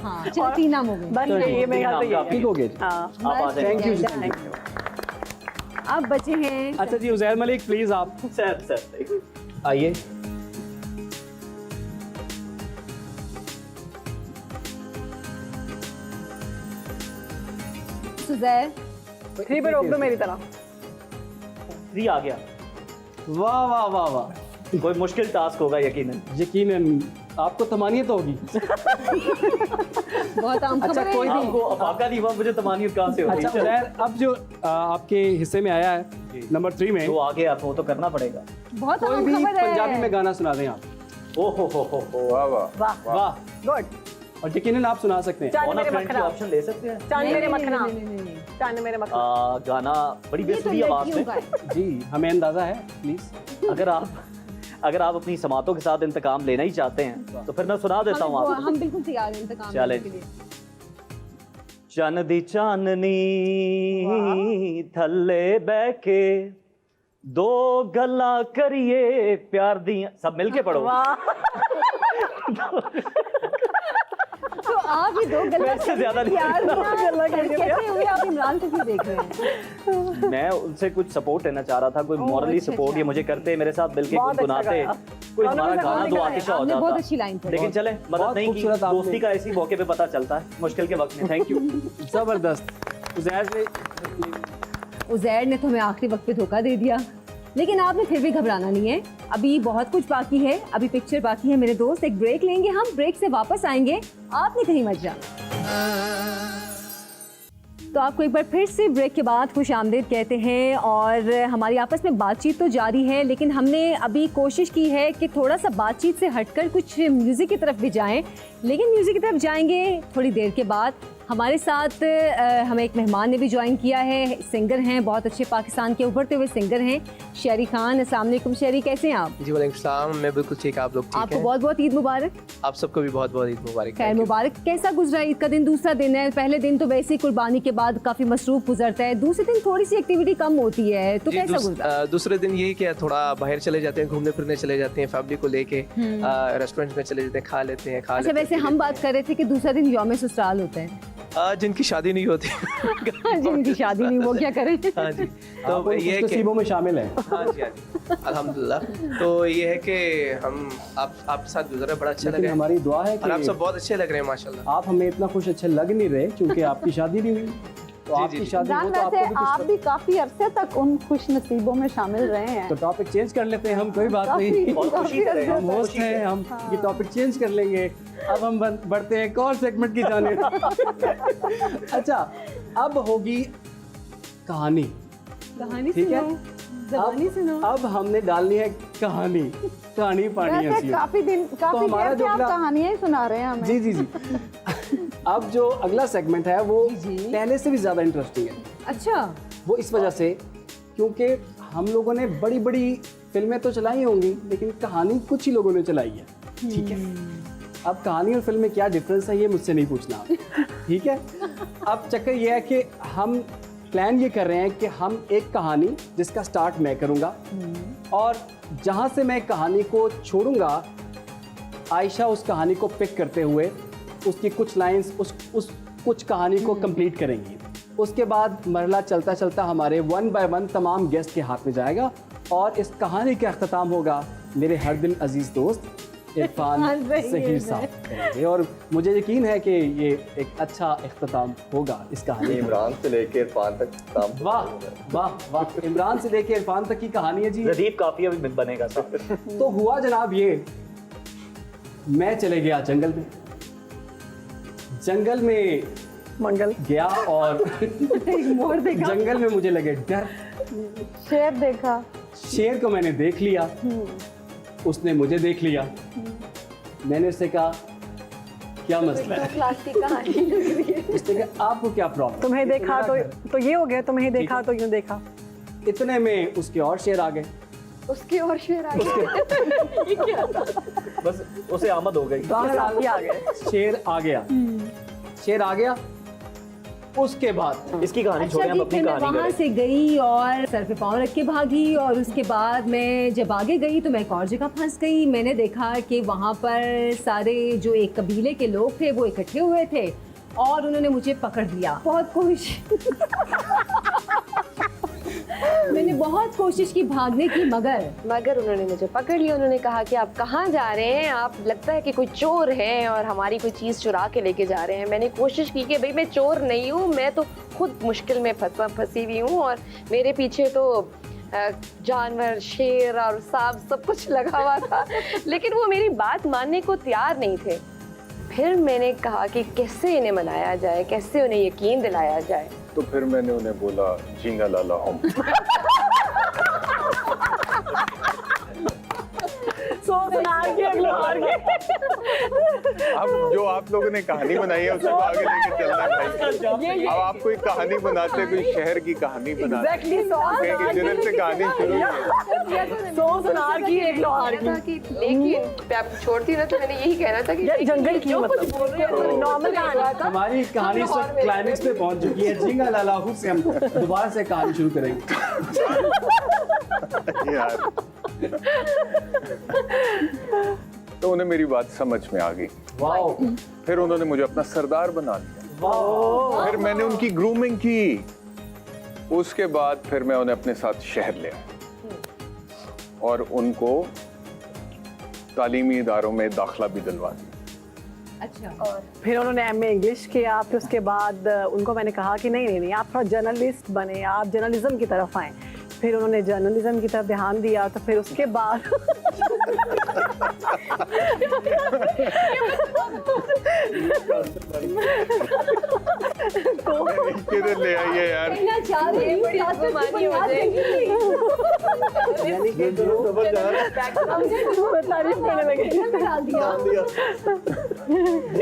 हाँ चलो 3 नाम हो गए। बस ये मेरे ख्याल से ठीक ये हो गए। हाँ। आप आ जाएंगे। थैंक यू जी। अब बचे हैं अच्छा जी उज़ैर मलिक प्लीज आप सर आइए। सुज़ैर। 3 पे रोक दो मेरी तरह। 3 आ गया। वाह वाह वाह वाह, कोई मुश्किल टास्क होगा यकीनन। यकीनन आपको तमानियत होगी। बहुत आम अच्छा, खबर है कोई ये। आपको अफाका नहीं हुआ, मुझे तमानियत कहाँ से होगी? अच्छा उज़ैर, अब जो आपके हिस्से में आया है नंबर 3 में, जो आगे आप वो तो करना पड़ेगा। बहुत कोई आम भी खबर है। पंजाबी में गाना सुना दें आप। ओ हो वाह वाह। वाह वाह, गुड। और यकीनन आप सुना सकते हैं। चांद ऑन मेरे फ्रेंड की मखना, ऑप्शन ले सकते हैं। चांद मेरे मखना, नहीं। चांद मेरे मखना। गाना बड़ी ये तो बेसुरी आवाज लड़कियों में। का है। जी हमें अंदाजा है, प्लीज। अगर आप अपनी समातों के साथ इंतकाम लेना ही चाहते हैं तो फिर मैं सुना देता हूँ आपको। हम बिल्कुल तैयार हैं इंतकाम चलें। लेने के लिए। चन दी चाननी थल्ले बैके दो गल्ला करिए प्यार दी। सब मिलके पढ़ो। वाह तो आप ही 2 गलत वैसे ज्यादा नहीं। यार गल्ला करिए कैसे हुए आप इमरान को क्यों देख रहे हैं? मैं उनसे कुछ सपोर्ट लेना चाह रहा था, कोई मॉरली अच्छा, सपोर्ट। अच्छा। ये मुझे करते मेरे साथ मिलके बहुत अच्छा गुनगुनाते, गाया। कोई दोनों हमारा में गाना गाना दो गाया। आतिशा हो आपने बहुत जाता। अच्छी लाइन पढ़ी। लेकिन चले मदद बहुत नहीं की, खूबसूरत आपने। दोस्ती का इसी मौके पे पता चलता है मुश्किल के वक्त में। Thank you. जबरदस्त। उज़ैर ने उज़ैर ने तो हमें आखिरी वक्त पे धोखा दे दिया, लेकिन आपने फिर भी घबराना नहीं है। अभी बहुत कुछ बाकी है, अभी पिक्चर बाकी है मेरे दोस्त। एक ब्रेक लेंगे हम, ब्रेक से वापस आएंगे, आपने कहीं मत जाना। तो आपको एक बार फिर से ब्रेक के बाद खुश आमदीद कहते हैं और हमारी आपस में बातचीत तो जारी है, लेकिन हमने अभी कोशिश की है कि थोड़ा सा बातचीत से हटकर कुछ म्यूज़िक की तरफ भी जाएं, लेकिन म्यूज़िक की तरफ जाएंगे थोड़ी देर के बाद। हमारे साथ हमें एक मेहमान ने भी ज्वाइन किया है, सिंगर हैं, बहुत अच्छे पाकिस्तान के उभरते हुए सिंगर हैं, शेरी खान। अस्सलाम वालेकुम शेरी, कैसे हैं आप? जी वालेकुम सलाम, मैं बिल्कुल ठीक, आप लोग ठीक आपको हैं? बहुत बहुत ईद मुबारक। आप सबको भी बहुत बहुत ईद मुबारक। खैर मुबारक। कैसा गुजरा ईद का दिन? दूसरा दिन है, पहले दिन तो वैसे ही कुर्बानी के बाद काफ़ी मसरूफ गुजरता है, दूसरे दिन थोड़ी सी एक्टिविटी कम होती है, तो कैसा गुजरा? दूसरे दिन यही कि थोड़ा बाहर चले जाते हैं, घूमने फिरने चले जाते हैं, फैमिली को लेके रेस्टोरेंट में चले जाते हैं, खा लेते हैं। अच्छा, वैसे हम बात कर रहे थे कि दूसरा दिन यौम ससुराल होता है। जिनकी शादी नहीं होती जिनकी शादी नहीं, वो क्या करें? हाँ जी, तो ये है कि नसीबों में शामिल है। हाँ जी अल्हम्दुलिल्लाह। तो ये है कि हम आपके साथ गुजर रहे, बड़ा अच्छा लग लेकिन रहा है, हमारी दुआ है और आप कि सब बहुत अच्छे लग रहे हैं माशाल्लाह। आप हमें इतना खुश अच्छे लग नहीं रहे क्योंकि आपकी शादी नहीं हुई, तो जी, आपकी जी। शादी हो जान तो वैसे आपको आप भी भी काफी अरसे तक उन खुश नसीबों में शामिल रहे हैं। तो टॉपिक चेंज कर लेते हैं हम, कोई बात नहीं। काफी अरसे हम तक। होस्ट हैं, हम ये टॉपिक चेंज कर लेंगे। अब हम बढ़ते हैं एक और सेगमेंट की जानिब। अच्छा, अब होगी कहानी, कहानी ठीक है? ज़बानी सुनो। अब हमने डालनी है कहानी पानी है वैसे हंसी। काफी हमारा देर जो से आप अगला- कहानियां ही सुना रहे हैं हमें। जी जी जी। अब जो अगला सेगमेंट है वो पहले से भी ज़्यादा इंटरेस्टिंग है। अच्छा, वो इस वजह से क्योंकि हम लोगों ने बड़ी बड़ी फिल्में तो चलाई होंगी, लेकिन कहानी कुछ ही लोगों ने चलाई है, ठीक है? अब कहानी और फिल्म में क्या डिफरेंस है ये मुझसे नहीं पूछना, ठीक है? अब चक्कर ये है कि हम प्लान ये कर रहे हैं कि हम एक कहानी जिसका स्टार्ट मैं करूँगा और जहाँ से मैं कहानी को छोड़ूंगा, आयशा उस कहानी को पिक करते हुए उसकी कुछ लाइंस उस कुछ कहानी को कंप्लीट करेंगी। उसके बाद मरला चलता चलता हमारे 1 बाय 1 तमाम गेस्ट के हाथ में जाएगा और इस कहानी का अख्ताम होगा मेरे हर दिल अजीज दोस्त इरफान ज़हीर साहब करेंगे। और मुझे यकीन है कि ये एक अच्छा इख्तिताम होगा इस कहानी का। इमरान से लेकर इरफान तक काम। वाह वाह वाह, इमरान से लेके इरफान तक की कहानी है जी। रदीफ काफिया भी बनेगा साहब। तो हुआ जनाब ये, मैं चले गया जंगल में, जंगल में मंगल गया और मोर देखा। जंगल में मुझे लगे डर। शेर देखा। शेर को मैंने देख लिया, उसने मुझे देख लिया। मैंने उससे कहा क्या मसला है? क्लास की कहानी लग रही है। उसने कहा आपको क्या प्रॉब्लम? तुम्हें देखा तो ये हो गया, तुम्हें देखा तो यूं देखा। इतने में उसके और शेर आ गए। उसके और शेर आ गए। बस उसे आमद हो गई। बहरहाल आ गए। शेर आ गया, शेर आ गया। उसके बाद इसकी कहानी अच्छा छोड़ें, हम जी, अपनी फिर मैं कहानी वहाँ करें। से गई और सर पे पाँव रख के भागी और उसके बाद मैं जब आगे गई तो मैं एक और जगह फंस गई। मैंने देखा कि वहाँ पर सारे जो एक कबीले के लोग थे वो इकट्ठे हुए थे और उन्होंने मुझे पकड़ लिया। बहुत मैंने बहुत कोशिश की भागने की, मगर उन्होंने मुझे पकड़ लिया। उन्होंने कहा कि आप कहाँ जा रहे हैं? आप लगता है कि कोई चोर है और हमारी कोई चीज़ चुरा के लेके जा रहे हैं। मैंने कोशिश की कि भाई मैं चोर नहीं हूँ, मैं तो खुद मुश्किल में फंसी हुई हूँ और मेरे पीछे तो जानवर, शेर और सांप सब कुछ लगा हुआ था, लेकिन वो मेरी बात मानने को तैयार नहीं थे। फिर मैंने कहा कि कैसे इन्हें मनाया जाए, कैसे उन्हें यकीन दिलाया जाए। तो फिर मैंने उन्हें बोला झींगा लाला हम। अब जो आप लोगों ने कहानी बनाई है उसको आगे लेके चलना है भाई। अब आप कोई कहानी बनाते, कोई शहर की कहानी बनाते, जिधर से कहानी शुरू हुई। सोनार की एक लोहार की। था कि लेकिन मैं आपको छोड़ती ना तो मैंने यही कहना था कि यार जंगल की जो मतलब कुछ बोल रहे हो नॉर्मल कहानी। हमारी कहानी इस वक्त क्लाइमेक्स पे पहुंच चुकी है। झींगा लाला से हम दोबारा से कहानी शुरू करेंगे। यार तो उन्हें मेरी बात समझ में आ गई। वाओ, फिर उन्होंने मुझे अपना सरदार बना लिया। फिर मैंने उनकी ग्रूमिंग की। उसके बाद फिर मैं उन्हें अपने साथ शहर ले आया और उनको तालीमी इदारों में दाखिला भी दिलवा दिया। अच्छा, फिर उन्होंने एमए इंग्लिश किया। फिर उसके बाद उनको मैंने कहा कि नहीं आप थोड़ा जर्नलिस्ट बने, आप जर्नलिज्म की तरफ आएँ। फिर उन्होंने जर्नलिज्म की तरफ ध्यान दिया। तो फिर उसके बाद इसको। किधर ले आई है यार? कहना चाह रही हूँ, बड़ी प्लास्टर की बेईमानी हो बुनियाद जाएगी। नहीं यानी कि दोनों समझ जा रहे हैं। तारीफ करने लगे। जंगल में डाल दिया। डाल दिया।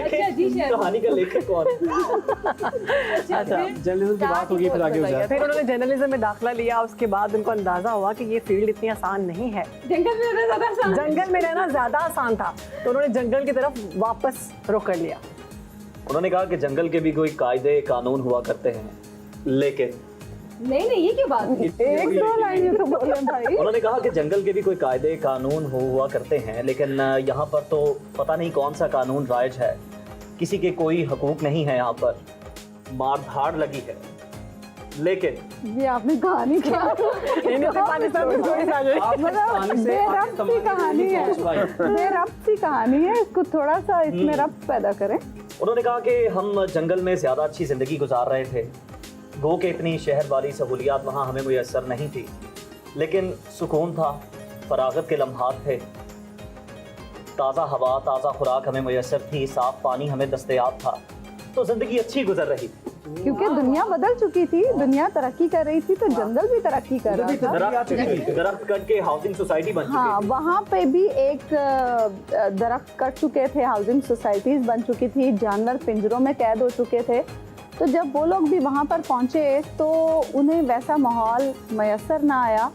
अच्छा जी शेफ। कहानी का लेखक कौन है? अच्छा फिर? जर्नलिज्म की बात होगी फिर आगे हो जाए। फिर उन्होंने जर्नलिज्म में दाखिला लिया, उसके बाद उनको अंदाजा हुआ कि ये फील्ड इतनी आसान नहीं है, जंगल में रहना ज्यादा आसान है। जंगल में रहना ज्यादा आसान था, तो उन्होंने जंगल की तरफ वापस रुख कर लिया। उन्होंने कहा कि जंगल के भी कोई कायदे कानून हुआ करते हैं, लेकिन नहीं नहीं, ये क्या बात है? एक दो लाइन तो बोले भाई। उन्होंने कहा कि जंगल के भी कोई कायदे कानून हुआ करते हैं, लेकिन यहाँ पर तो पता नहीं कौन सा कानून राइज है, किसी के कोई हकूक नहीं है, यहाँ पर मार धाड़ लगी है। लेकिन ये आपने कहानी क्या इन्हें तो पाकिस्तान में थोड़ी सा जो- मतलब बेरब्त सी कहानी है, बेरब्त सी कहानी है, इसको थोड़ा सा इसमें रब्त पैदा करें। उन्होंने कहा कि हम जंगल में ज़्यादा अच्छी ज़िंदगी गुजार रहे थे, गो के इतनी शहर वाली सहूलियात वहाँ हमें मुयस्सर नहीं थी, लेकिन सुकून था, फरागत के लम्हात थे, ताज़ा हवा ताज़ा खुराक हमें मुयस्सर थी, साफ़ पानी हमें दस्तयाब था, तो ज़िंदगी अच्छी गुजर रही थी। क्योंकि दुनिया बदल चुकी थी, दुनिया तरक्की कर रही थी, तो जंगल भी तरक्की कर रहा था। दरख्त कट के हाउसिंग सोसाइटी बन चुकी हाँ, थी। वहाँ पे भी एक दरख्त कट चुके थे, हाउसिंग सोसाइटीज बन चुकी थी, जानवर पिंजरों में कैद हो चुके थे। तो जब वो लोग भी वहाँ पर पहुँचे तो उन्हें वैसा माहौल मैसर ना आया,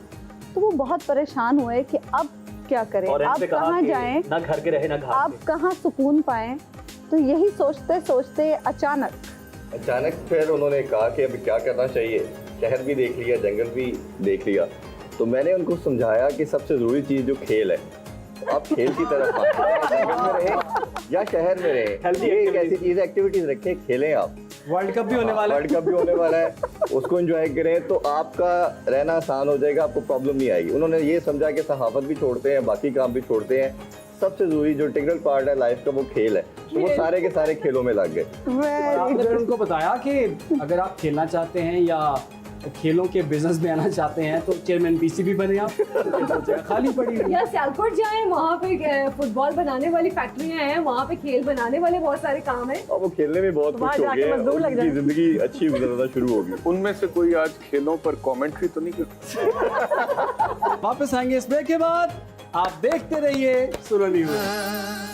तो वो बहुत परेशान हुए कि अब क्या करें, और अब इनसे कहा कहाँ कि जाएं, ना घर के रहे ना घाट अब के। कहाँ सुकून पाएं। तो यही सोचते सोचते अचानक फिर उन्होंने कहा कि अब क्या करना चाहिए, शहर भी देख लिया, जंगल भी देख लिया, तो मैंने उनको समझाया कि सबसे ज़रूरी चीज़ जो खेल है, आप खेल की तरफ आए, जंगल में रहें या शहर में रहें, ये एक ऐसी चीज़ एक्टिविटीज़ रखें, खेलें आप। वर्ल्ड कप भी होने वाला है। वर्ल्ड कप भी होने वाला है, उसको एंजॉय करें तो आपका रहना आसान हो जाएगा, आपको प्रॉब्लम नहीं आएगी। उन्होंने ये समझा कि सहाफत भी छोड़ते हैं, बाकी काम भी छोड़ते हैं, सबसे जरूरी जो इंटीग्रल पार्ट है लाइफ का वो खेल है, तो वो सारे के सारे खेलों में लग गए। आपने फिर उनको बताया कि अगर आप खेलना चाहते हैं या खेलों के बिजनेस में आना चाहते हैं तो चेयरमैन पीसीबी बने आप, जगह खाली पड़ी हुई है। या सियालकोट जाएं, वहाँ पे फुटबॉल बनाने वाली फैक्ट्रियाँ हैं, वहाँ पे खेल बनाने वाले बहुत सारे काम हैं। और वो खेलने में बहुत वहाँ खुश हो जाके गए, मजदूर लग उनकी जिंदगी अच्छी गुजरना शुरू होगी। उनमें से कोई आज खेलों पर कमेंट्री तो नहीं कर? वापस आएंगे इस ब्रेक के बाद, आप देखते रहिए सुनो न्यूज़।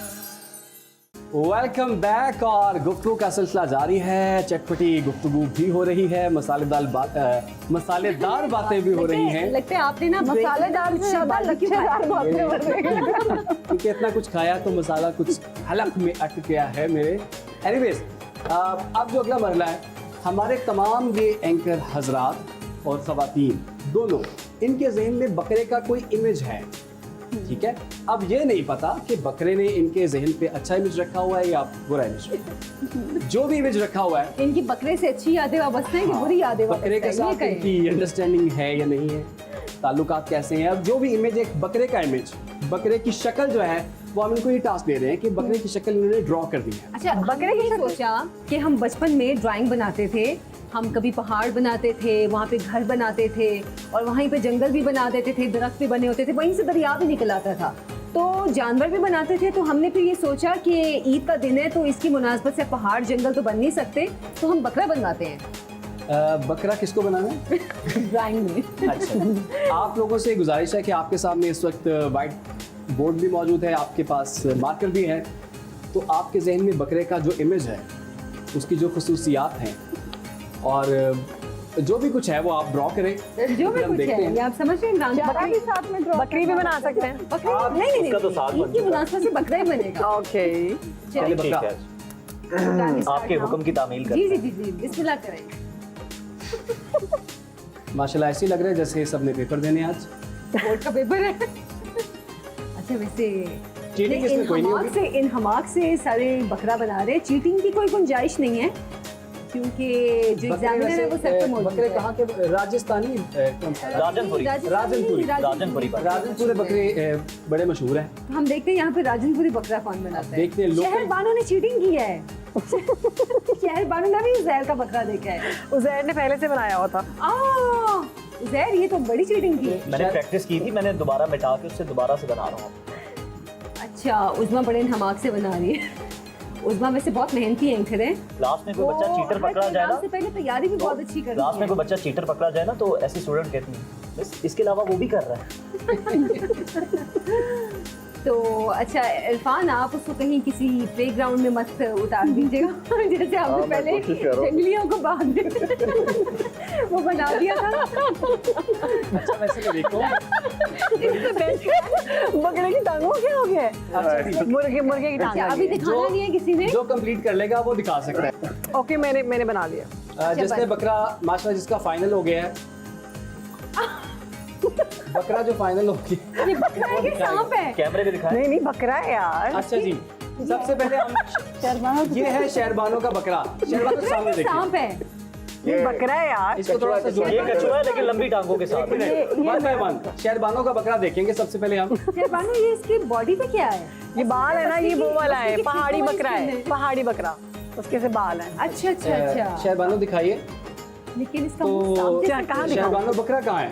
वेलकम बैक, और गुफ्तगू का सिलसिला जारी है, चटपटी गुफ्तगू भी हो रही है, मसालेदार बातें भी हो रही हैं, लगता है आपने ना मसालेदार से ज्यादा लच्छेदार बातें बन रही हैं। क्योंकि इतना कुछ खाया तो मसाला कुछ हलक में अटक गया है मेरे। एनीवेज, अब जो अगला मरला है, हमारे तमाम ये एंकर हजरात और खवातीन दोनों, इनके जहन में बकरे का कोई इमेज है, ठीक है। अब ये नहीं पता कि बकरे ने इनके जहन पे अच्छा इमेज रखा हुआ है या बुरा इमेज, जो भी इमेज रखा हुआ है, इनकी बकरे से अच्छी यादें वाबस्ते हैं कि बुरी यादें वाबस्ते बकरे के हैं, ये साथ कहें। इनकी अंडरस्टैंडिंग है या नहीं है, ताल्लुकात कैसे हैं। अब जो भी इमेज, एक बकरे का इमेज, बकरे की शक्ल जो है, वो हम इनको ये टास्क दे रहे हैं कि बकरे की शक्ल इन्होंने ड्रॉ कर दी है। अच्छा, बकरे की सोचा कि हम बचपन में ड्राइंग बनाते थे, हम कभी पहाड़ बनाते थे, वहाँ पे घर बनाते थे, और वहीं पे जंगल भी बना देते थे, दरख्त भी बने होते थे, वहीं से दरिया भी निकल आता था, तो जानवर भी बनाते थे। तो हमने फिर ये सोचा कि ईद का दिन है तो इसकी मुनासबत से पहाड़ जंगल तो बन नहीं सकते, तो हम बकरा बनवाते हैं। बकरा किसको बनाना है? ड्राइंग में। अच्छा, आप लोगों से गुजारिश है कि आपके सामने इस वक्त वाइट बोर्ड भी मौजूद है, आपके पास मार्कर भी है, तो आपके जहन में बकरे का जो इमेज है, उसकी जो खसूसियात हैं और जो भी कुछ है वो आप ड्रॉ करें। जो भी हम कुछ देखते है, हैं। ये आप समझ रहे हैं इमरान? चारा भी साथ में ड्रॉ बकरी भी बना सकते हैं। बकरी आप नहीं उसका तो साग बन ईद की चुका है। मुनासबत से बकरा ही बनेगा। ओके, चलिए ठीक बकरा। है, आपके हुक्म की तामील जी करते जी हैं। जी जी, बिस्मिल्लाह करें। माशाल्लाह ऐसे लग रहा है जैसे सबने पेपर देने आज। बोर्ड का पेपर है। अच्छा, वैसे चीटिंग इसमें कोई नहीं होगी। इन हमाक से सारे बकरा बना रहे, चीटिंग की कोई गुंजाइश नहीं है, क्योंकि जो एग्जामिनर है वो सब पे मौजूद बकरे है। कहाँ के? राजस्थानी कौन सा? राजनपुरी। राजनपुरी बकरा। राजनपुरे बकरे बड़े मशहूर हैं। तो हम देखते हैं यहाँ पे राजनपुरी बकरा कौन बनाता है। देखते हैं लोकल- शहर बानो ने चीटिंग की है। शहर बानो ने भी उज़ैर का बकरा देखा है। उज़ैर ने पहले से बनाया हुआ था। उज़ैर, ये तो बड़ी चीटिंग की। मैंने प्रैक्टिस की थी, मैंने दोबारा मिटा के उससे दोबारा से बना रहा हूँ। अच्छा, उज़मा बड़े हमाक से बना रही है। उस्मा वैसे बहुत मेहनती है थे। क्लास में कोई बच्चा चीटर पकड़ा जाए ना, से पहले तैयारी भी बहुत अच्छी कर क्लास रही में है। कोई बच्चा चीटर पकड़ा जाए ना तो ऐसी स्टूडेंट कहती है मिस इसके अलावा वो भी कर रहा है। तो अच्छा इरफान, आप उसको कहीं किसी प्लेग्राउंड में मत उतार दीजिएगा जैसे आपने मैं पहले कोशिश कर रहा हूँ। जंगलियों को बाद में वो बना दिया था। अच्छा वैसे भी देखो, बकरे की टांगों क्या हो गया? अच्छा, मुर्गे की टांग। अच्छा, अभी दिखाना नहीं है किसी ने। जो कंप्लीट कर लेगा वो दिखा सकता है। ओके, मैंने बना लिया। जिसने बकरा माशाल्लाह जिसका फाइनल हो गया है, बकरा जो फाइनल हो गया। ये बकरा है कि सांप है? कैमरे में दिखाएं। नहीं बकरा है यार। अच्छा जी, सबसे पहले हम ये है शेरबानो का बकरा। शेरबानो के सामने देखिए, सांप है। ये बकरा है यार। इसको थोड़ा सा जोड़ ये कछुआ है लेकिन लंबी टांगों के साथ। वन बाय वन शेरबानो का बकरा देखेंगे सबसे पहले हम। शेरबानो, ये इसकी बॉडी पे क्या है? ये बाल है ना, ये वो वाला है, उसकी पहाड़ी कितनी बकरा स्किन है, है? पहाड़ी बकरा, उसके से बाल हैं। अच्छा अच्छा अच्छा। शेरबानो दिखाइए। लेकिन इसका तो मुंह सामने क्या- कहाँ दिखाऊं? शेरबानो बकरा कहाँ है?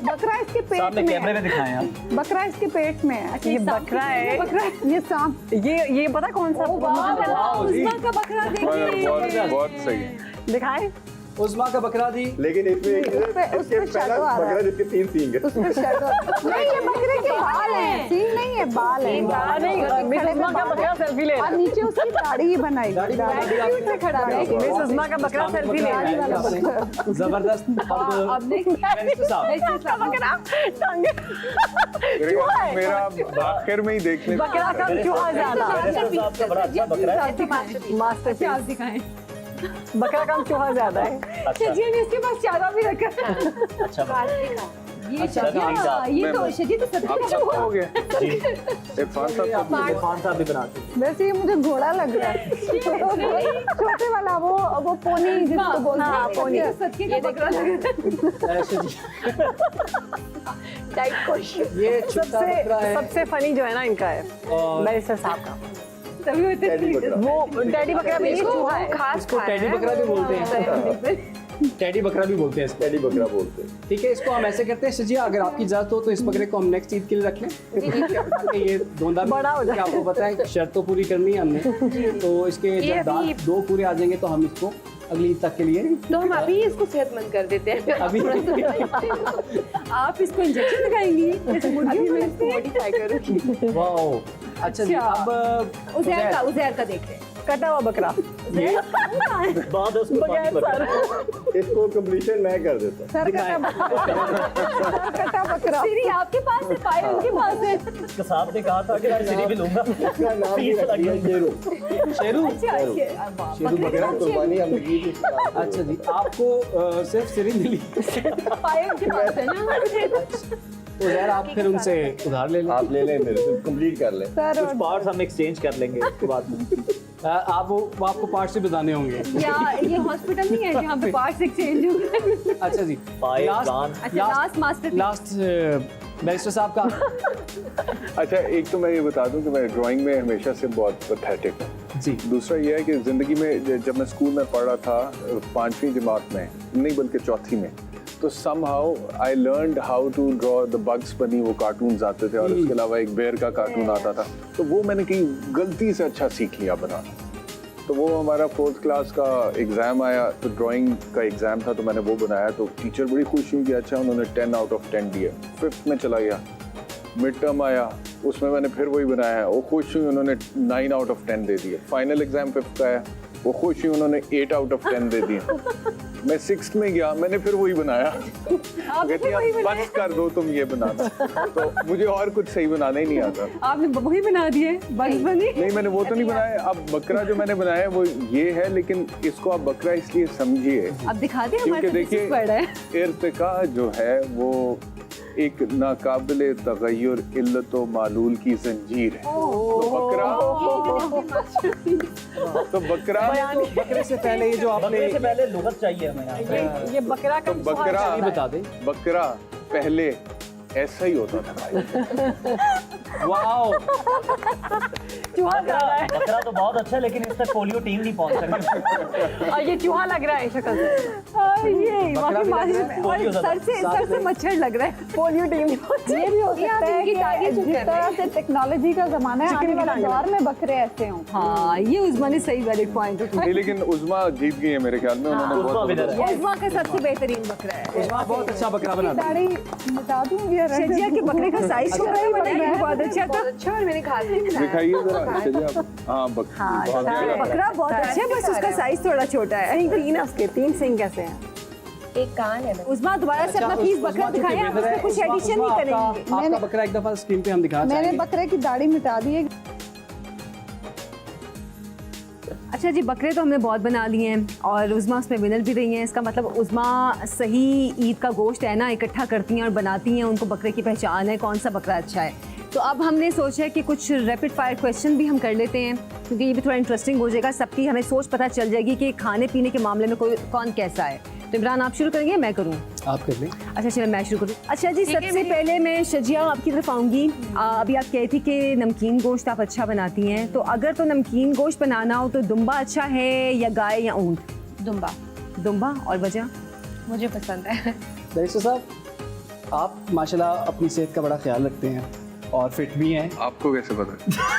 बकरा इसके पेट सामने में कैमरे है। में दिखाएं आप। बकरा इसके पेट में है। ये बकरा है। बकरा है। ये सांप। ये पता कौन सा? वाह जी। उस्मा का बकरा देखिए। बहुत सही। दिखाए। उस्मा का बकरा दी। लेकिन इसमें उसमें इसके पहला shadow आ रहा है। बकरा जिसके 3 सींग है। उसमें shadow- नहीं, ये बकरे के बाल हैं, सींग नहीं है, बाल है। मिस उस्मा का बकरा सेल्फी ले रहा और है। नीचे उसकी दाढ़ी ही बनाई दाढ़ी दाढ़ी। बना दी आपने। से खड़ा है। मिस उस्मा का बकरा सेल्फी ले रहा है। आपने। जबरदस्त। अब नेक्स्ट बैरिस्टर साहब, बकरा टांगे। चूहा है। मेरा आखिर में ही देखने बकरा कम चूहा ज्यादा। बैरिस्टर साहब का बड़ा अच्छा बकरा है। मास्टर आप दिखाएं। बकरा कम चूहा ज्यादा है। अच्छा शजी ने इसके पास चारा भी रखा है। अच्छा बकरा। ये अच्छा, शजिया, ये तो शजी तो सच में चूहा हो गया। जी इरफान साहब को इरफान साहब भी बनाते हैं। वैसे ये मुझे घोड़ा लग रहा है। छोटे वाला वो पोनी जिसको बोलते हाँ, हैं। पोनी तो सच्ची का बकरा लग रहा है। ऐसे जी। Tight question. ये छोटा बकरा है सबसे फनी जो है ना इनका है और बैरिस्टर साहब का। तभी वो इतने टेडी बकरा। वो डैडी बकरा भी, ये चूहा है। खास इसको टेडी बकरा भी बोलते हैं। टेडी बकरा भी बोलते हैं इसको। टेडी बकरा बोलते हैं। ठीक है, इसको हम ऐसे करते हैं शजिया, अगर आपकी इजाजत हो तो इस बकरे को हम नेक्स्ट ईद के लिए रख लें, ताकि ये दोंदा भी बड़ा हो जाए। आपको पता है शर्त तो पूरी करनी है हमने, तो इसके ये जब दांत अभी- 2 पूरे आ जाएंगे तो हम इसको अगली ईद तक के लिए तो हम अभी इसको सेहतमंद कर देते हैं। अभी आप इसको इंजेक्शन लगाएंगी जैसे मुर्गियों में लगते हैं। मॉडिफाई करूँगी। वाह। अच्छा जी, अच्छा। अब उज़ैर का देखते हैं। कटा हुआ बकरा। बाद उसको पानी भर। इसको कंप्लीशन मैं कर देता हूँ। सर कटा बकरा। सिरी आपके पास है, पाए उनके पास है। इसके साहब ने कहा था कि मैं सिरी भी लूंगा। इसका नाम भी रख दिया शेरू। शेरू। अच्छा शेरू बकरा। कुर्बानी हमने की थी इसका नाम। अच्छा जी, आपको सिर्फ सिरी मिली, पाए उनके पास है ना। तो यार आप फिर उनसे उधार ले लें। आप ले लें मेरे से, कंप्लीट कर लें। सर कुछ पार्ट्स हम एक्सचेंज कर लेंगे उसके बाद में। आप वो आपको पार्ट से बताने होंगे। या ये हॉस्पिटल नहीं है जहाँ पे पार्ट्स एक्सचेंज होंगे। अच्छा जी, पाए, कान। अच्छा लास्ट मास्टर लास्ट बैरिस्टर साहब का। अच्छा, एक तो मैं ये बता दूं कि मैं ड्राइंग में हमेशा से बहुत पैथेटिक हूँ। जी। दूसरा ये है कि ज़िंदगी में जब मैं स्कूल में पढ़ा था 5वीं जमात में, नहीं बल्कि चौथी में, तो somehow I learned how to draw the Bugs Bunny, वो कार्टून्स आते थे और उसके अलावा एक बेयर का कार्टून आता था, तो वो मैंने कहीं गलती से अच्छा सीख लिया बनाना। तो वो हमारा 4th क्लास का एग्ज़ाम आया, तो ड्राइंग का एग्ज़ाम था, तो मैंने वो बनाया, तो टीचर बड़ी खुश हुई कि अच्छा उन्होंने 10 आउट ऑफ 10 दिया। 5th में चला गया, मिड टर्म आया, उसमें मैंने फिर वही बनाया, वो खुश हुई, उन्होंने 9 आउट ऑफ 10 दे दिए। फाइनल एग्ज़ाम 5th का आया, वो खुश हुई, उन्होंने 8 आउट ऑफ 10 दे दिए। मैं 6th में गया, मैंने फिर वही बनाया। कहती अब बस कर दो तुम ये बनाना, तो मुझे और कुछ सही बनाना ही नहीं आता। आपने वही बना दिए बग्स बनी। नहीं, मैंने वो तो नहीं बनाया। अब बकरा जो मैंने बनाया है वो ये है, लेकिन इसको आप बकरा इसलिए समझिए अब दिखा दे क्योंकि हमारे देखिए पढ़ है। इर्तिका जो है वो एक नाकाबिले तगय्युर इल्लत व मालूल की जंजीर है। तो बकरे से पहले ये जो आपने बकरे से पहले लुगत चाहिए हमें यहाँ पे। ये बकरा का बकरा बता दें। बकरा पहले ऐसा ही होता था भाई। वाओ, चूहा ज्यादा है बकरा तो बहुत अच्छा है, लेकिन इस तक पोलियो टीम नहीं पहुंच सकी। और ये चूहा लग रहा है शक्ल से। ये बकरा भी लग रहा है, और सर से मच्छर लग रहा है। पोलियो टीम ये भी हो सकता है कि जिस तरह से टेक्नोलॉजी का जमाना है, आने वाले दौर में बकरे ऐसे हों। हाँ, ये उस्मा ने सही वैलिड पॉइंट उठाया। नहीं, लेकिन उज़मा जीत गई है मेरे ख्याल में, उन्होंने उज़मा बहुत winner है। उस्मा का सबसे बेहतरीन बकरा है। उस्मा बहुत अच्छा बकरा बनाता है। दाढ़ी मिटा दूं ये रंग शजिया के बकरे का साइज छोटा ही बकरा है, बहुत अच्छा था। बहुत अच्छा, और मैंने खा लिया। दिखाइए जरा शजिया। हाँ, बकरा बहुत अच्छा है, बस उसका साइज थोड़ा छोटा है। सिंग तीन है उसके, 3 सिंग कैसे हैं? एक कान है ना। उस्मा दोबारा से अपना पीस बकरा दिखाएं, हम उसमें कुछ एडिशन नहीं करेंगे। आपका बकरा एक दफा स्क्रीन पे हम दिखाना मैंने चाहेंगे। बकरे की दाढ़ी मिटा दी है। अच्छा जी, बकरे तो हमने बहुत बना लिए हैं और उज़मा उसमें विनर भी रही हैं। इसका मतलब उज़मा सही ईद का गोश्त है ना इकट्ठा करती हैं और बनाती हैं, उनको बकरे की पहचान है कौन सा बकरा अच्छा है। तो अब हमने सोचा है कि कुछ रैपिड फायर क्वेश्चन भी हम कर लेते हैं, क्योंकि ये भी थोड़ा इंटरेस्टिंग हो जाएगा, सबकी हमें सोच पता चल जाएगी कि खाने पीने के मामले में कौन कैसा है। तो इमरान आप शुरू करेंगे, मैं करूँ? आप कर लें। अच्छा चलो मैं शुरू करूँ। अच्छा जी, सबसे पहले मैं शजिया आपकी तरफ आऊँगी। अभी आप कही थी कि नमकीन गोश्त आप अच्छा बनाती हैं, तो अगर तो नमकीन गोश्त बनाना हो तो दुम्बा अच्छा है या गाय या ऊँट? दुम्बा। दुम्बा, और वजह? मुझे पसंद है। बैरिस्टर साहब, आप माशाल्लाह अपनी सेहत का बड़ा ख्याल रखते हैं और फिट भी हैं। आपको कैसे पता?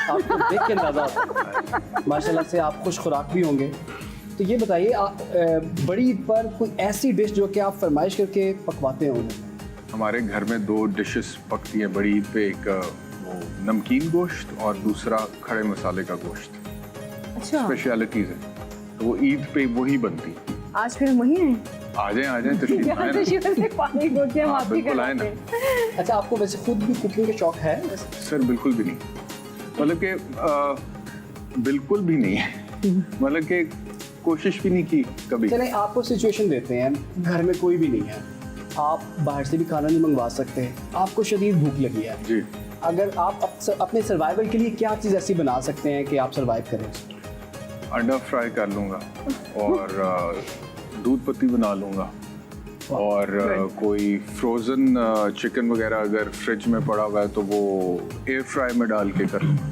आपको देख के अंदाजा होता है माशाल्लाह से आप खुश खुराक भी होंगे। तो ये बताइए, बड़ी ईद पर कोई ऐसी डिश जो कि आप फरमाइश करके पकवाते होंगे? हमारे घर में 2 डिशेस पकती हैं बड़ी ईद पे, एक वो नमकीन गोश्त और दूसरा खड़े मसाले का गोश्त। अच्छा, स्पेशलिटीज है, तो वो ईद पे वही बनती। आज फिर हम वही हैं। आ जाएं तशरीफ यहाँ लाएं तो ना। शिवर से पानी घोटे हम हाँ, आप ही बिल्कुल आए ना। कराते। अच्छा, आपको वैसे खुद भी कुकिंग का शौक है? सर बिल्कुल भी नहीं, मतलब कि बिल्कुल भी नहीं है, मतलब कि कोशिश भी नहीं की कभी। चलें आपको सिचुएशन देते हैं, घर में कोई भी नहीं है, आप बाहर से भी खाना नहीं मंगवा सकते, आपको शदीद भूख लगी है जी, अगर आप अपने सर्वाइवल के लिए क्या चीज़ ऐसी बना सकते हैं कि आप सर्वाइव करें? अंडा फ्राई कर लूँगा और दूध पत्ती बना लूँगा और कोई फ्रोज़न चिकन वगैरह अगर फ्रिज में पड़ा हुआ है तो वो एयर फ्राई में डाल के कर लूँगा।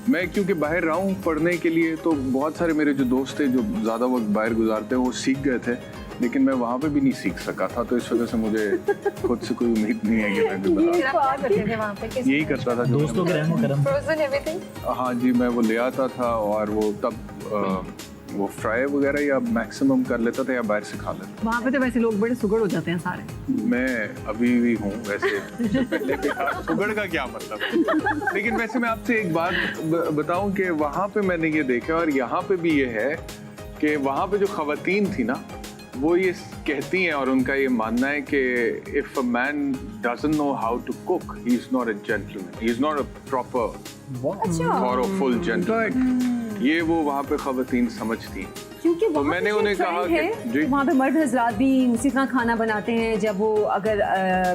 मैं क्योंकि बाहर रहा हूँ पढ़ने के लिए, तो बहुत सारे मेरे जो दोस्त थे जो ज़्यादा वक्त बाहर गुजारते हैं वो सीख गए थे, लेकिन मैं वहाँ पे भी नहीं सीख सका था, तो इस वजह से मुझे खुद से कोई उम्मीद नहीं है कि मैं भी बता। फिर आप क्या करते थे वहाँ पे? यही करता था जो दोस्तों के रहमो करम। Frozen everything. हाँ जी, मैं वो ले आता था और वो तब वो फ्राई वगैरह या मैक्सिमम कर लेता था या बाहर से खा लेता। वहाँ पे तो वैसे लोग बड़े सुगड़ हो जाते हैं सारे। मैं अभी भी हूँ वैसे, पहले भी था। सुगड़ का क्या मतलब? लेकिन वैसे मैं आपसे एक बात बताऊं कि वहाँ पे मैंने ये देखा और यहाँ पे भी ये है कि वहाँ पे जो खवातीन थी ना, वो ये कहती हैं और उनका ये मानना है कि if a man doesn't know how to cook, he is not a gentleman, he is not a proper or a full gentleman. ये वो वहाँ पे खवातीन समझती हैं। क्योंकि तो वहाँ मैंने पे उन्हें जो कहा trend कि है, जी, वहाँ पे मर्द हजरात भी उसी तरह खाना बनाते हैं जब वो अगर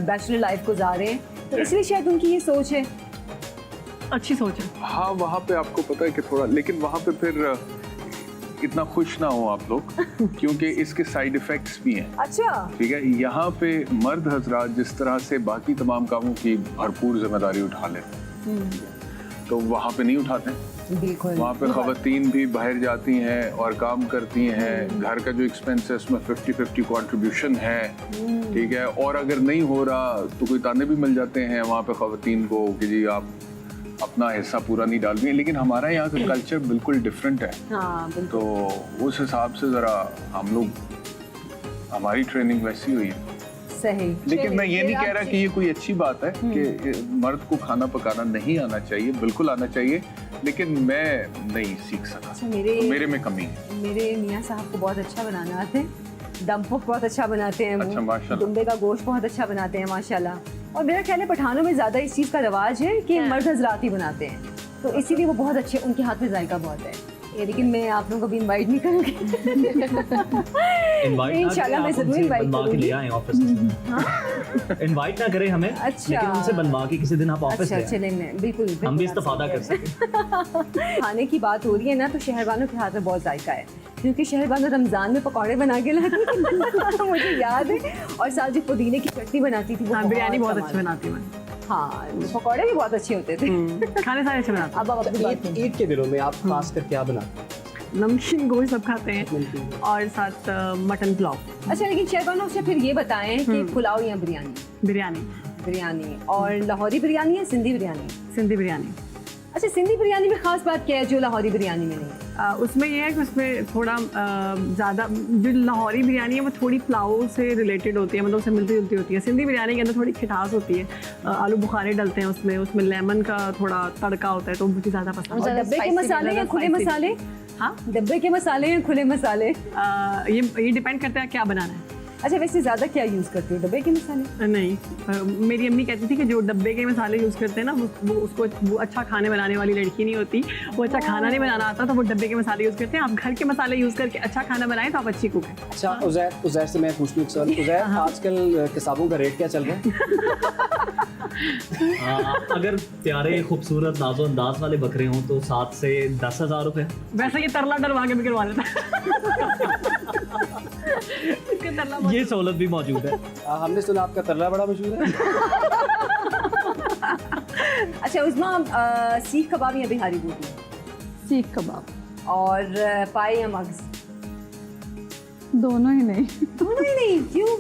बैचलर लाइफ गुजारे, तो इसलिए शायद उनकी ये सोच है। अच्छी सोच है। हाँ, वहाँ पे आपको पता है कि थोड़ा, लेकिन वहाँ पे फिर इतना खुश ना हो आप लोग क्योंकि इसके साइड इफेक्ट्स भी हैं। अच्छा, ठीक है, यहाँ पे मर्द हजरात जिस तरह से बाकी तमाम कामों की भरपूर जिम्मेदारी उठा लेते हैं, तो वहाँ पे नहीं उठाते हैं। बिल्कुल। वहाँ पे खवातीन भी बाहर जाती हैं और काम करती हैं, घर का जो एक्सपेंस है उसमें 50-50 कंट्रीब्यूशन है, ठीक है, और अगर नहीं हो रहा तो कोई ताने भी मिल जाते हैं वहाँ पे खवातीन को कि जी आप अपना हिस्सा पूरा नहीं डाल रही हैं। लेकिन हमारा यहाँ का कल्चर बिल्कुल डिफरेंट है, हाँ, बिल्कुल। तो उस हिसाब से ज़रा हम लोग, हमारी ट्रेनिंग वैसी हुई है। सही। लेकिन मैं ये नहीं कह रहा कि ये कोई अच्छी बात है कि मर्द को खाना पकाना नहीं आना चाहिए, बिल्कुल आना चाहिए, लेकिन मैं नहीं सीख सका। अच्छा, तो मेरे में कमी है। मेरे मियाँ साहब को बहुत अच्छा बनाना आते हैं, दम पुख बहुत अच्छा बनाते हैं, अच्छा, माशाल्लाह। दुम्बे का गोश्त बहुत अच्छा बनाते हैं माशाल्लाह। और मेरा ख्याल है पठानों में ज़्यादा इस चीज़ का रवाज है कि मर्द हजरात ही बनाते हैं, तो इसीलिए वो बहुत अच्छे, उनके हाथ में जायका बहुत है। ये लेकिन मैं आप लोगों को भी इनवाइट नहीं करूँगी। इंशाल्लाह मैं ज़रूर इनवाइट करूँगी। इनवाइट ना करें हमें, अच्छा। लेकिन उनसे बनवा के किसी दिन आप ऑफिस अच्छा, ले आएं। चले मैं बिल्कुल हम भी बिल्कुल इस्तेफादा कर सकें। खाने की बात हो रही है ना, तो शहरबानों के हाथ में बहुत जायका है, क्योंकि शहरबानों रमज़ान में पकौड़े बना के लाती मुझे याद है, और साथ जो पुदीने की चटनी बनाती थी वो हाँ, बिरयानी बहुत कमाल। अच्छी बनाती हूँ मैं। हाँ पकौड़े भी बहुत अच्छे होते थे। खाने सारे अच्छे बनाते अब आप अपनी बात ईद के दिनों में आप खासकर क्या बनाते हैं? हैं। नमकीन गोश्त सब खाते हैं और साथ मटन पुलाव, अच्छा लेकिन शेरबानो से फिर ये बताएं कि पुलाव या बिरयानी? बिरयानी, बिरयानी। और लाहौरी बिरयानी या सिंधी बिरयानी? सिंधी बिरयानी। अच्छा सिंधी बिरयानी में खास बात क्या है जो लाहौरी बिरयानी में नहीं है? उसमें ये है कि उसमें थोड़ा ज़्यादा जो लाहौरी बिरयानी है वो थोड़ी पुलाव से रिलेटेड होती है, मतलब उससे मिलती जुलती होती है। सिंधी बिरयानी के अंदर थोड़ी खिटास होती है, आलू बुखारे डलते हैं उसमें लेमन का थोड़ा तड़का होता है, तो मुझे ज़्यादा पसंद है। और डब्बे के मसाले या खुले मसाले? हाँ, डब्बे के मसाले या खुले मसाले? ये डिपेंड करता है क्या बनाना है। अच्छा वैसे ज़्यादा क्या यूज़ करते हो, डब्बे के मसाले? नहीं, मेरी अम्मी कहती थी कि जो डब्बे के मसाले यूज़ करते हैं ना वो अच्छा खाने बनाने वाली लड़की नहीं होती, वो अच्छा खाना नहीं बनाना आता तो वो डब्बे के मसाले यूज़ करते हैं। आप घर के मसाले यूज़ करके अच्छा खाना बनाएं तो आप अच्छी कुक हैं। अच्छा उज़ैर से मैं पूछ लूँ सर, उज़ैर आजकल किताबों का रेट क्या चल रहा है? अगर प्यारे खूबसूरत नाजो अंदाज वाले बकरे हों तो 7 से 10,000 रुपए। वैसे ये तरला डलवा के भी करवा लेता ये सहूलत भी मौजूद है। हमने सुना आपका तरला बड़ा मशहूर है। अच्छा उस्मा, सीख कबाब या बिहारी रोटी? सीख कबाब। और पाए या मग्स? दोनों ही नहीं। दोनों ही नहीं, क्यों?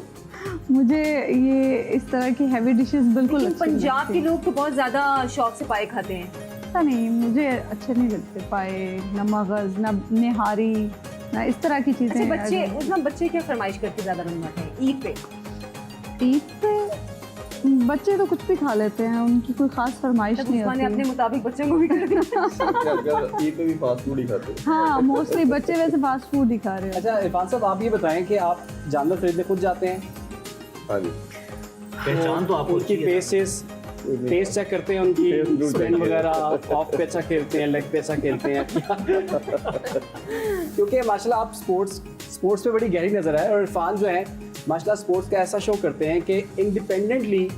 मुझे ये इस तरह की हैवी डिशेस बिल्कुल लेकिन अच्छी नहीं पंजाब लगती। के लोग तो बहुत ज़्यादा शौक से पाए खाते हैं। पता नहीं, मुझे अच्छे नहीं लगते पाए, न मगज़, न निहारी, ना इस तरह की चीज़ें। अच्छा बच्चे, उसमें बच्चे क्या फरमाइश करके ज़्यादा बनवाते हैं ईद पे? ईद पे बच्चे तो कुछ भी खा लेते हैं, उनकी कोई खास फरमाइश नहीं उस्मान ने होती। अपने मुताबिक बच्चों को भी कर दिया। ईद पे भी फास्ट फूड ही खाते हैं। हाँ, मोस्टली बच्चे वैसे फास्ट फूड ही खा रहे हैं। अच्छा इरफान साहब आप ये बताएं कि आप जानवर खरीदने खुद जाते हैं? हाँ जी। पहचान तो आपको उनकी पेस चेक करते हैं, उनकी Taste स्पिन check वगैरह, ऑफ पे अच्छा खेलते हैं, लेग पे अच्छा खेलते हैं क्योंकि माशाल्लाह आप स्पोर्ट्स पे बड़ी गहरी नज़र है। और इरफान जो है माशाल्लाह स्पोर्ट्स का ऐसा शो करते हैं कि इंडिपेंडेंटली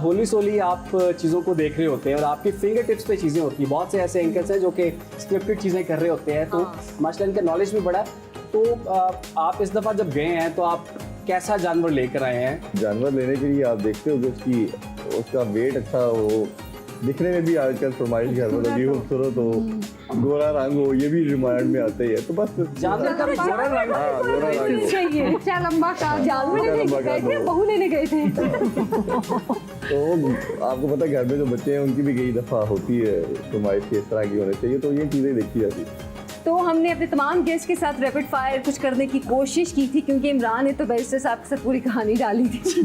होली सोली आप चीज़ों को देख रहे होते हैं और आपकी फिंगर टिप्स पे चीज़ें होती हैं। बहुत से ऐसे एंकर्स हैं जो कि स्क्रिप्टेड चीज़ें कर रहे होते हैं, तो माशाल्लाह इनका नॉलेज भी बड़ा है। तो आप इस दफ़ा जब गए हैं तो आप कैसा जानवर लेकर आए हैं? जानवर लेने के लिए आप देखते हो कि उसका वेट अच्छा हो, दिखने में भी आजकल फरमाइश घर में लगी खूबसूरत हो, गोरा रंग हो, ये भी रिमांड में आते ही है। तो बस जानवर का भी गोरा रंग? हाँ, गोरा रंग हो। चाहिए अच्छा लंबा कान। जानवर लेने गए थे, बहू लेने गए थे। तो आपको पता है घर में जो बच्चे हैं उनकी भी कई दफ़ा होती है फरमाइश कि इस तरह की होनी चाहिए, तो ये चीज़ें देखी जाती है। तो हमने अपने तमाम गेस्ट के साथ रैपिड फायर कुछ करने की कोशिश की थी, क्योंकि इमरान ने तो बैरिस्टर साहब के साथ पूरी कहानी डाली थी।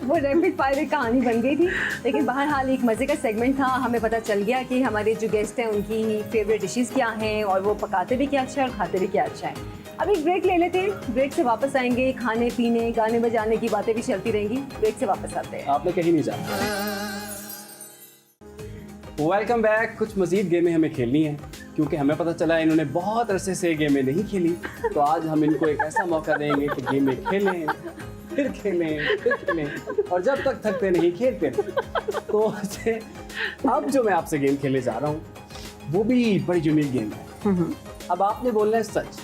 वो रैपिड फायर एक कहानी बन गई थी, लेकिन बहरहाल एक मज़े का सेगमेंट था। हमें पता चल गया कि हमारे जो गेस्ट हैं उनकी फेवरेट डिशेस क्या हैं और वो पकाते भी क्या अच्छा है और खाते भी क्या अच्छा है। अब एक ब्रेक ले लेते हैं, ब्रेक से वापस आएंगे। खाने पीने, गाने बजाने की बातें भी चलती रहेंगी। ब्रेक से वापस आते हैं। आपने कहीं नहीं जाना। Welcome back. कुछ मज़ीद गेमें हमें खेलनी है क्योंकि हमें पता चला इन्होंने बहुत अरसे से गेमें नहीं खेली, तो आज हम इनको एक ऐसा मौका देंगे कि गेमें खेलें, फिर खेलें और जब तक थकते नहीं खेलते नहीं। तो अब जो मैं आपसे गेम खेलने जा रहा हूँ वो भी बड़ी यूनिक गेम है। अब आपने बोलना है सच,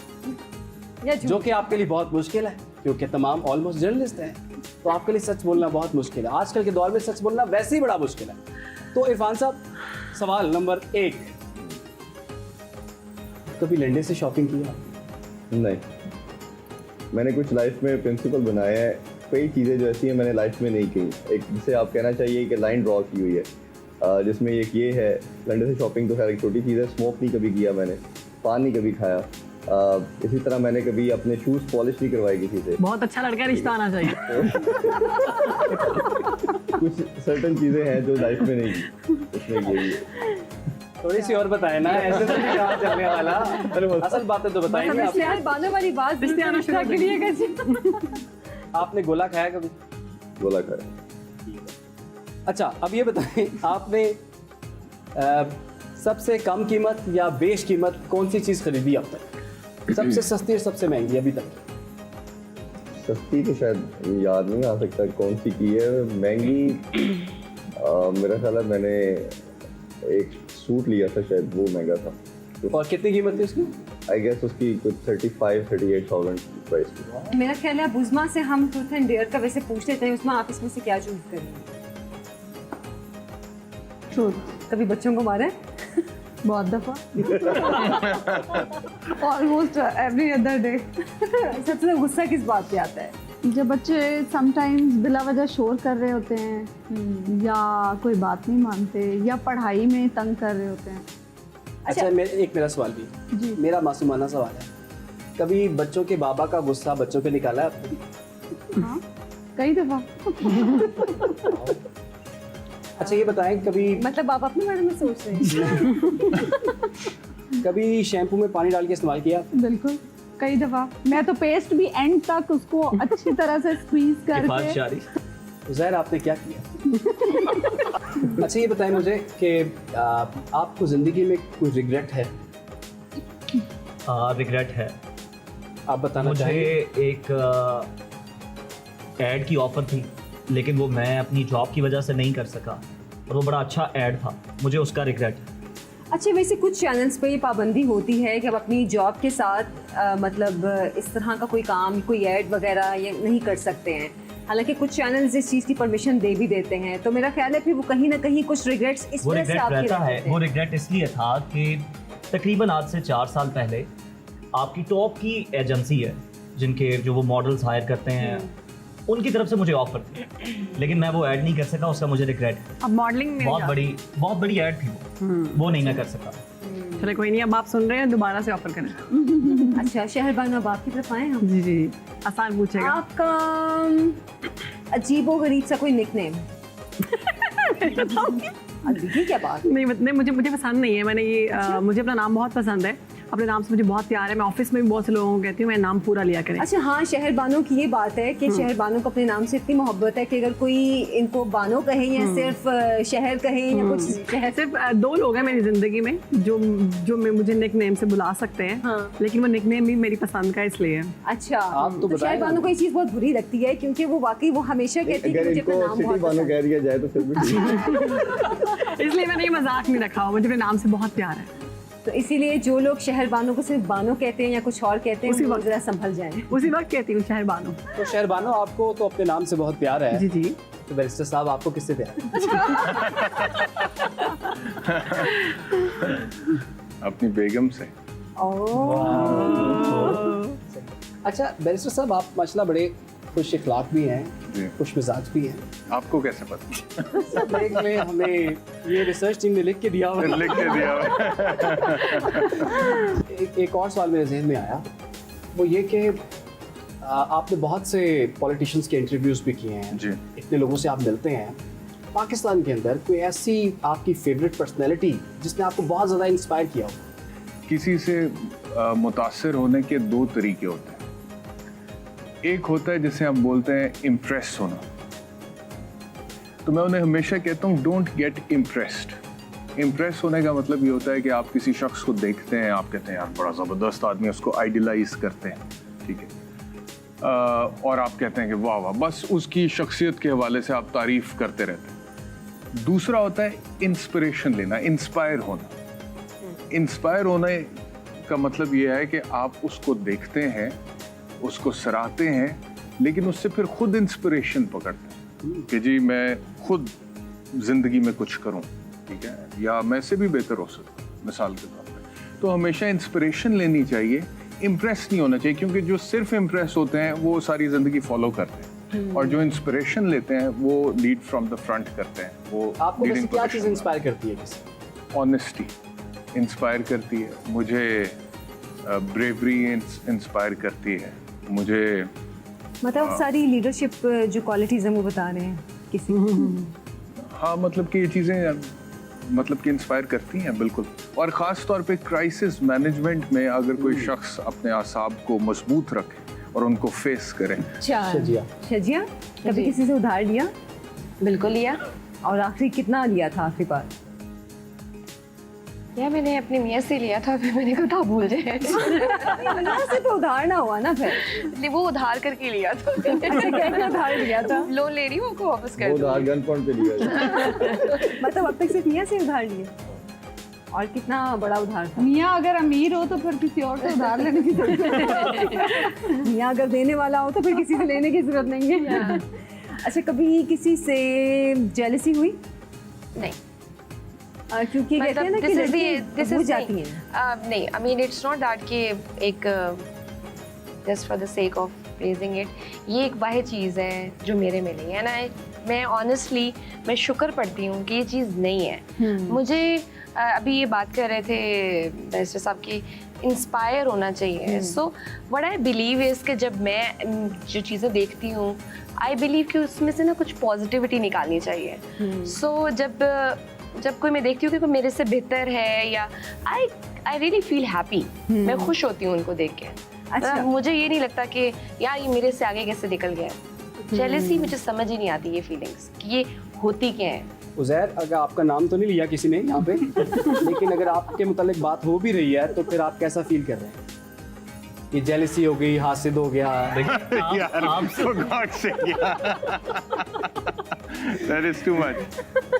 जो कि आपके लिए बहुत मुश्किल है क्योंकि तमाम ऑलमोस्ट जर्नलिस्ट हैं, तो आपके लिए सच बोलना बहुत मुश्किल है। आजकल के दौर में सच बोलना वैसे ही बड़ा मुश्किल है। तो इरफान साहब, सवाल नंबर 1, कभी लंडे से शॉपिंग किया? नहीं, मैंने कुछ लाइफ में प्रिंसिपल बनाए हैं, कई चीज़ें जो ऐसी हैं मैंने लाइफ में नहीं की। एक जिसे आप कहना चाहिए कि लाइन ड्रॉ की हुई है, जिसमें एक ये है, लंडे से शॉपिंग तो खैर एक छोटी चीज़ है। स्मोक नहीं कभी किया मैंने, पान नहीं कभी खाया, इसी तरह मैंने कभी अपने शूज़ पॉलिश नहीं करवाए किसी से। बहुत अच्छा लड़का, रिश्ता आना चाहिए। कुछ सर्टन चीज़ें हैं जो लाइफ में नहीं की, उसमें यही है। थोड़ी सी और बताए ना, ऐसे तो नहीं कहा चलने वाला। असल बातें तो बताएंगे आप। बाने वाली बात रिश्ते आना शुरू कर दिए। आपने गोला खाया कभी? गोला खाया। अच्छा, अब ये बताएं, आपने सबसे कम कीमत या बेश कीमत कौन सी चीज़ खरीदी अब तक? सबसे सस्ती और सबसे महंगी अभी तक? सस्ती तो शायद याद नहीं आ सकता कौन सी की है। महंगी मेरा ख्याल है मैंने एक सूट लिया था, शायद वो महंगा था। और कितनी कीमत थी उसकी? आई गेस उसकी कुछ 35-38,000 प्राइस थी। मेरा ख्याल है अब उस्मा से हम ट्रूथ एंड डेयर का वैसे पूछ लेते हैं। उस्मा, आप इसमें से क्या चूज करेंगे? ट्रूथ। कभी बच्चों को मारा है? बहुत दफ़ा, ऑलमोस्ट एवरी अदर डे। सबसे ज़्यादा गुस्सा किस बात पे आता है? जब बच्चे समटाइम्स बिला वजह शोर कर रहे होते हैं या कोई बात नहीं मानते या पढ़ाई में तंग कर रहे होते हैं। अच्छा, मेरा सवाल भी जी। मेरा मासूमाना सवाल है, कभी बच्चों के बाबा का गुस्सा बच्चों पे निकाला है आपने? हाँ, कई दफ़ा। अच्छा ये बताएं, कभी मतलब आप अपने बारे में सोच रहे हैं? कभी शैम्पू में पानी डाल के इस्तेमाल किया? बिल्कुल, कई दफ़ा। मैं तो पेस्ट भी एंड तक उसको अच्छी तरह से स्क्वीज करके। ज़ाहिर आपने क्या किया? अच्छा ये बताएं मुझे कि आपको ज़िंदगी में कोई रिग्रेट है? रिग्रेट है। आप बताना मुझे चाहेंगे? एक एड की ऑफर थी, लेकिन वो मैं अपनी जॉब की वजह से नहीं कर सका, और वो बड़ा अच्छा एड था, मुझे उसका रिग्रेट है। अच्छा, वैसे कुछ चैनल्स पे ये पाबंदी होती है कि आप अपनी जॉब के साथ मतलब इस तरह का कोई काम, कोई ऐड वगैरह ये नहीं कर सकते हैं। हालांकि कुछ चैनल्स इस चीज़ की परमिशन दे भी देते हैं, तो मेरा ख्याल है फिर वो कहीं ना कहीं कुछ रिग्रेट्स इस वो वजह से रिग्रेट आपके रहता है। रहते वो हैं। रिग्रेट इसलिए था कि तकरीबन आज से 4 साल पहले आपकी टॉप की एजेंसी है जिनके जो वो मॉडल्स हायर करते हैं, उनकी तरफ से मुझे ऑफर थी, लेकिन मैं वो ऐड नहीं कर सका, उसका मुझे रिग्रेट है। अब मॉडलिंग में बहुत बड़ी ऐड थी वो नहीं मैं कर सका। चलो कोई नहीं, अब आप सुन रहे हैं, दोबारा से ऑफर करें। अच्छा शहरबानो, अब आपकी तरफ आए हम। जी जी, आसान पूछेगा। आपका अजीबो गरीब सा कोई निकनेम? ये क्या बात? नहीं, मुझे पसंद नहीं है। मैंने ये मुझे अपना नाम बहुत पसंद है, अपने नाम से मुझे बहुत प्यार है। मैं ऑफिस में भी बहुत से लोगों को कहती हूँ मैं नाम पूरा लिया करें। अच्छा हाँ, शहरबानो की ये बात है कि शहरबानो को अपने नाम से इतनी मोहब्बत है कि अगर कोई इनको बानो कहे या सिर्फ शहर कहे या कुछ शहर। सिर्फ 2 लोग हैं मेरी जिंदगी में जो मुझे निक नेम से बुला सकते हैं। हाँ। लेकिन वो निक नेम भी मेरी पसंद का इसलिए है। अच्छा, आप तो बताएं शहरबानो को ये चीज़ बहुत बुरी लगती है क्योंकि वो वाकई वो हमेशा कहती है कि अगर मुझे अपना इनको नाम सिटी बहुत बानो पसंद है। कह दिया जाए तो फिर भी ठीक। इसलिए मैंने ये मजाक नहीं रखा हुआ, मुझे अपने नाम से बहुत प्यार है। तो इसीलिए जो लोग शहरबानो को सिर्फ बानो कहते हैं या कुछ और कहते हैं, उसी वो वक्त- जरा संभल जाएं। उसी वक्त कहती हूँ शहरबानो। तो शहरबानो, आपको तो अपने नाम से बहुत प्यार है। जी जी। तो बैरिस्टर साहब, आपको किससे प्यार है? अपनी बेगम से। अच्छा बैरिस्टर साहब, आप माशाल्लाह बड़े खुश इखलाक भी हैं, जी। खुश मिजाज भी हैं। आपको कैसे पता? सब देख लें, हमें ये रिसर्च टीम ने लिख के दिया हुआ है। लिख के दिया हुआ। एक और सवाल मेरे जहन में आया, वो ये कि आपने बहुत से पॉलिटिशियंस के इंटरव्यूज़ भी किए हैं जी। इतने लोगों से आप मिलते हैं। पाकिस्तान के अंदर कोई ऐसी आपकी फेवरेट पर्सनैलिटी जिसने आपको बहुत ज़्यादा इंस्पायर किया हो? किसी से मुतासिर होने के 2 तरीके होते हैं। एक होता है जिसे हम बोलते हैं इम्प्रेस होना। तो मैं उन्हें हमेशा कहता हूँ डोंट गेट इम्प्रेस्ड। इम्प्रेस होने का मतलब ये होता है कि आप किसी शख्स को देखते हैं, आप कहते हैं यार बड़ा ज़बरदस्त आदमी, उसको आइडियलाइज करते हैं, ठीक है, और आप कहते हैं कि वाह वाह, बस उसकी शख्सियत के हवाले से आप तारीफ करते रहते हैं। दूसरा होता है इंस्पिरेशन लेना, इंस्पायर होना। इंस्पायर होने का मतलब ये है कि आप उसको देखते हैं, उसको सराहते हैं, लेकिन उससे फिर खुद इंस्पिरेशन पकड़ते हैं कि जी मैं खुद जिंदगी में कुछ करूं, ठीक है, या मैं से भी बेहतर हो सकता हूं, मिसाल के तौर पे। तो हमेशा इंस्पिरेशन लेनी चाहिए, इम्प्रेस नहीं होना चाहिए, क्योंकि जो सिर्फ इम्प्रेस होते हैं वो सारी जिंदगी फॉलो करते हैं, और जो इंस्पिरेशन लेते हैं वो लीड फ्रॉम द फ्रंट करते हैं। वो आपको वैसे क्या चीज़ इंस्पायर करती है? किसी ऑनेस्टी इंस्पायर करती है मुझे, ब्रेवरी इंस्पायर करती है मुझे। मतलब सारी लीडरशिप जो क्वालिटीज़ हैं वो बता रहे हैं किसी। हाँ, मतलब कि ये चीज़ें मतलब कि इंस्पायर करती हैं बिल्कुल। और ख़ास तौर पे क्राइसिस मैनेजमेंट में अगर कोई शख्स अपने आसाब को मजबूत रखे और उनको फेस करे। शजिया, शजिया, कभी किसी से उधार लिया? बिल्कुल लिया। और आखिरी कितना लिया था आखिरी बार? या मैंने अपने मियाँ से लिया था, फिर मैंने कहा भूल जाए। मियाँ से तो उधार ना हुआ ना फिर? वो उधार करके लिया था। अच्छा, कैसे उधार लिया था? लोन ले रही हूँ, को वापस कर वो दूँ। उधार गन पॉइंट पे लिया है। मतलब अब तक सिर्फ मियाँ से उधार लिए? और कितना बड़ा उधार था। मियाँ अगर अमीर हो तो फिर किसी और से उधार लेने की जरूरत नहीं। मियाँ अगर देने वाला हो तो फिर किसी से लेने की जरूरत नहीं है। अच्छा, कभी किसी से जेलसी हुई? नहीं, क्योंकि कहते हैं ना कि लड़कियां भूल जाती हैं। नहीं, I mean it's not that कि एक just for the sake of praising it, ये एक वाहिद चीज़ है जो मेरे में नहीं है ना। मैं ऑनेस्टली मैं शुक्र पढ़ती हूँ कि ये चीज़ नहीं है। मुझे अभी ये बात कर रहे थे बैरिस्टर साहब की इंस्पायर होना चाहिए। So what I believe is कि जब मैं जो चीज़ें देखती हूँ आई बिलीव कि उसमें से ना कुछ पॉजिटिविटी निकालनी चाहिए। सो जब कोई मैं देखती हूँ कि कोई मेरे से बेहतर है या आई रियली फील हैप्पी, मैं खुश होती हूँ उनको देख के। अच्छा। मुझे ये नहीं लगता कि यार ये मेरे से आगे कैसे निकल गया। जेलसी मुझे समझ ही नहीं आती ये फीलिंग्स कि ये होती क्या है। उज़ैर, अगर आपका नाम तो नहीं लिया किसी ने यहाँ पे लेकिन अगर आपके मुतालिक बात हो भी रही है तो फिर आप कैसा फील कर रहे हैं? ये जेलसी हो गई, हासिद हो गया, यार for God's sake, यार that is too much.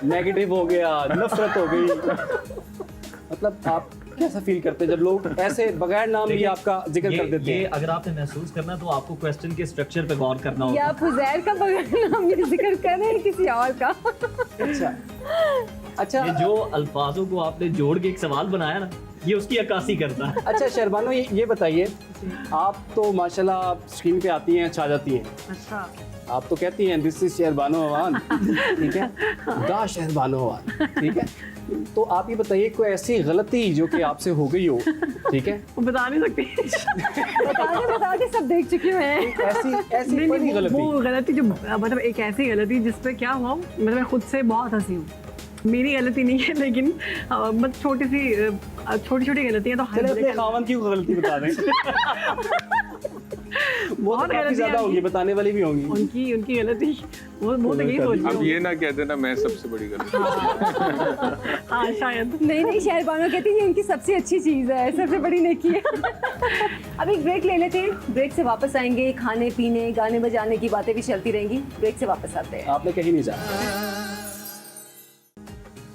Negative हो गया, नफरत हो गई, मतलब आप कैसा फील करते हैं जब लोग ऐसे बगैर नाम लिए आपका जिक्र कर देते ये हैं? अगर आपने महसूस करना है तो आपको क्वेश्चन के स्ट्रक्चर पे गौर करना या होगा। फुजैर का बगैर नाम ये जिक्र कर रहे हैं किसी और का। अच्छा, ये जो अल्फाजों को आपने जोड़ के एक सवाल बनाया ना, ये उसकी अक्कासी करता है। अच्छा शहरबानो, ये बताइए, आप तो माशाल्लाह स्क्रीन पे आती हैं, छा जाती हैं। अच्छा, आप तो कहती हैं दिस इज शहरबानो अवान, ठीक है, दा शहरबानो अवान, ठीक है। तो आप ये बताइए कोई ऐसी गलती जो कि आपसे हो गई हो, ठीक है, वो बता नहीं सकती। बताते सब देख चुकी हूँ मैं। ऐसी बड़ी गलती। वो गलती जो मतलब एक ऐसी गलती जिसपे क्या हुआ, मतलब मैं खुद से बहुत हंसी हूँ। मेरी गलती नहीं है लेकिन मतलब छोटी छोटी गलतियाँ तो चले अपने खावन की गलती बता दें। वो तो काफी ज्यादा होगी, बताने वाली भी होंगी। उनकी गलती वो तो यही सोच अब ये ना कहते ना मैं सबसे बड़ी गलती। हाँ शायद। नहीं, शहरबानो कहती है ये इनकी सबसे अच्छी चीज़ है, सबसे बड़ी नेकी है। अब एक ब्रेक ले लेते हैं, ब्रेक से वापस आएंगे, खाने पीने गाने बजाने की बातें भी चलती रहेंगी। ब्रेक से वापस आते हैं। आपने कहीं नहीं जाना।